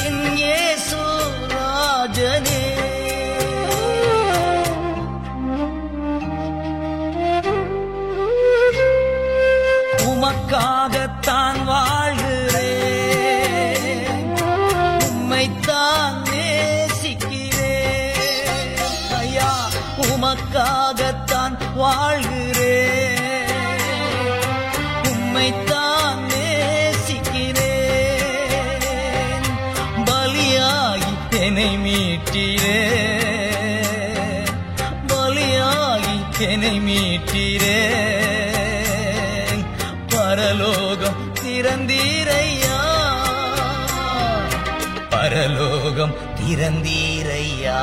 என் இயேசு ராஜனே. உமக்காகத்தான் வாழ்கிறேன், உம்மைத்தான் நேசிக்கிறேன். ஐயா, உமக்காகத்தான் வாழ்கிறேன், என்னை மீட்டீரே, பலியாகி என்னை மீட்டீரே. பரலோகம் திறந்தீரையா, பரலோகம் திறந்தீரையா.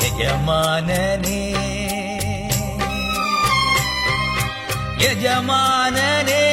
எஜமானனே, எஜமானனே,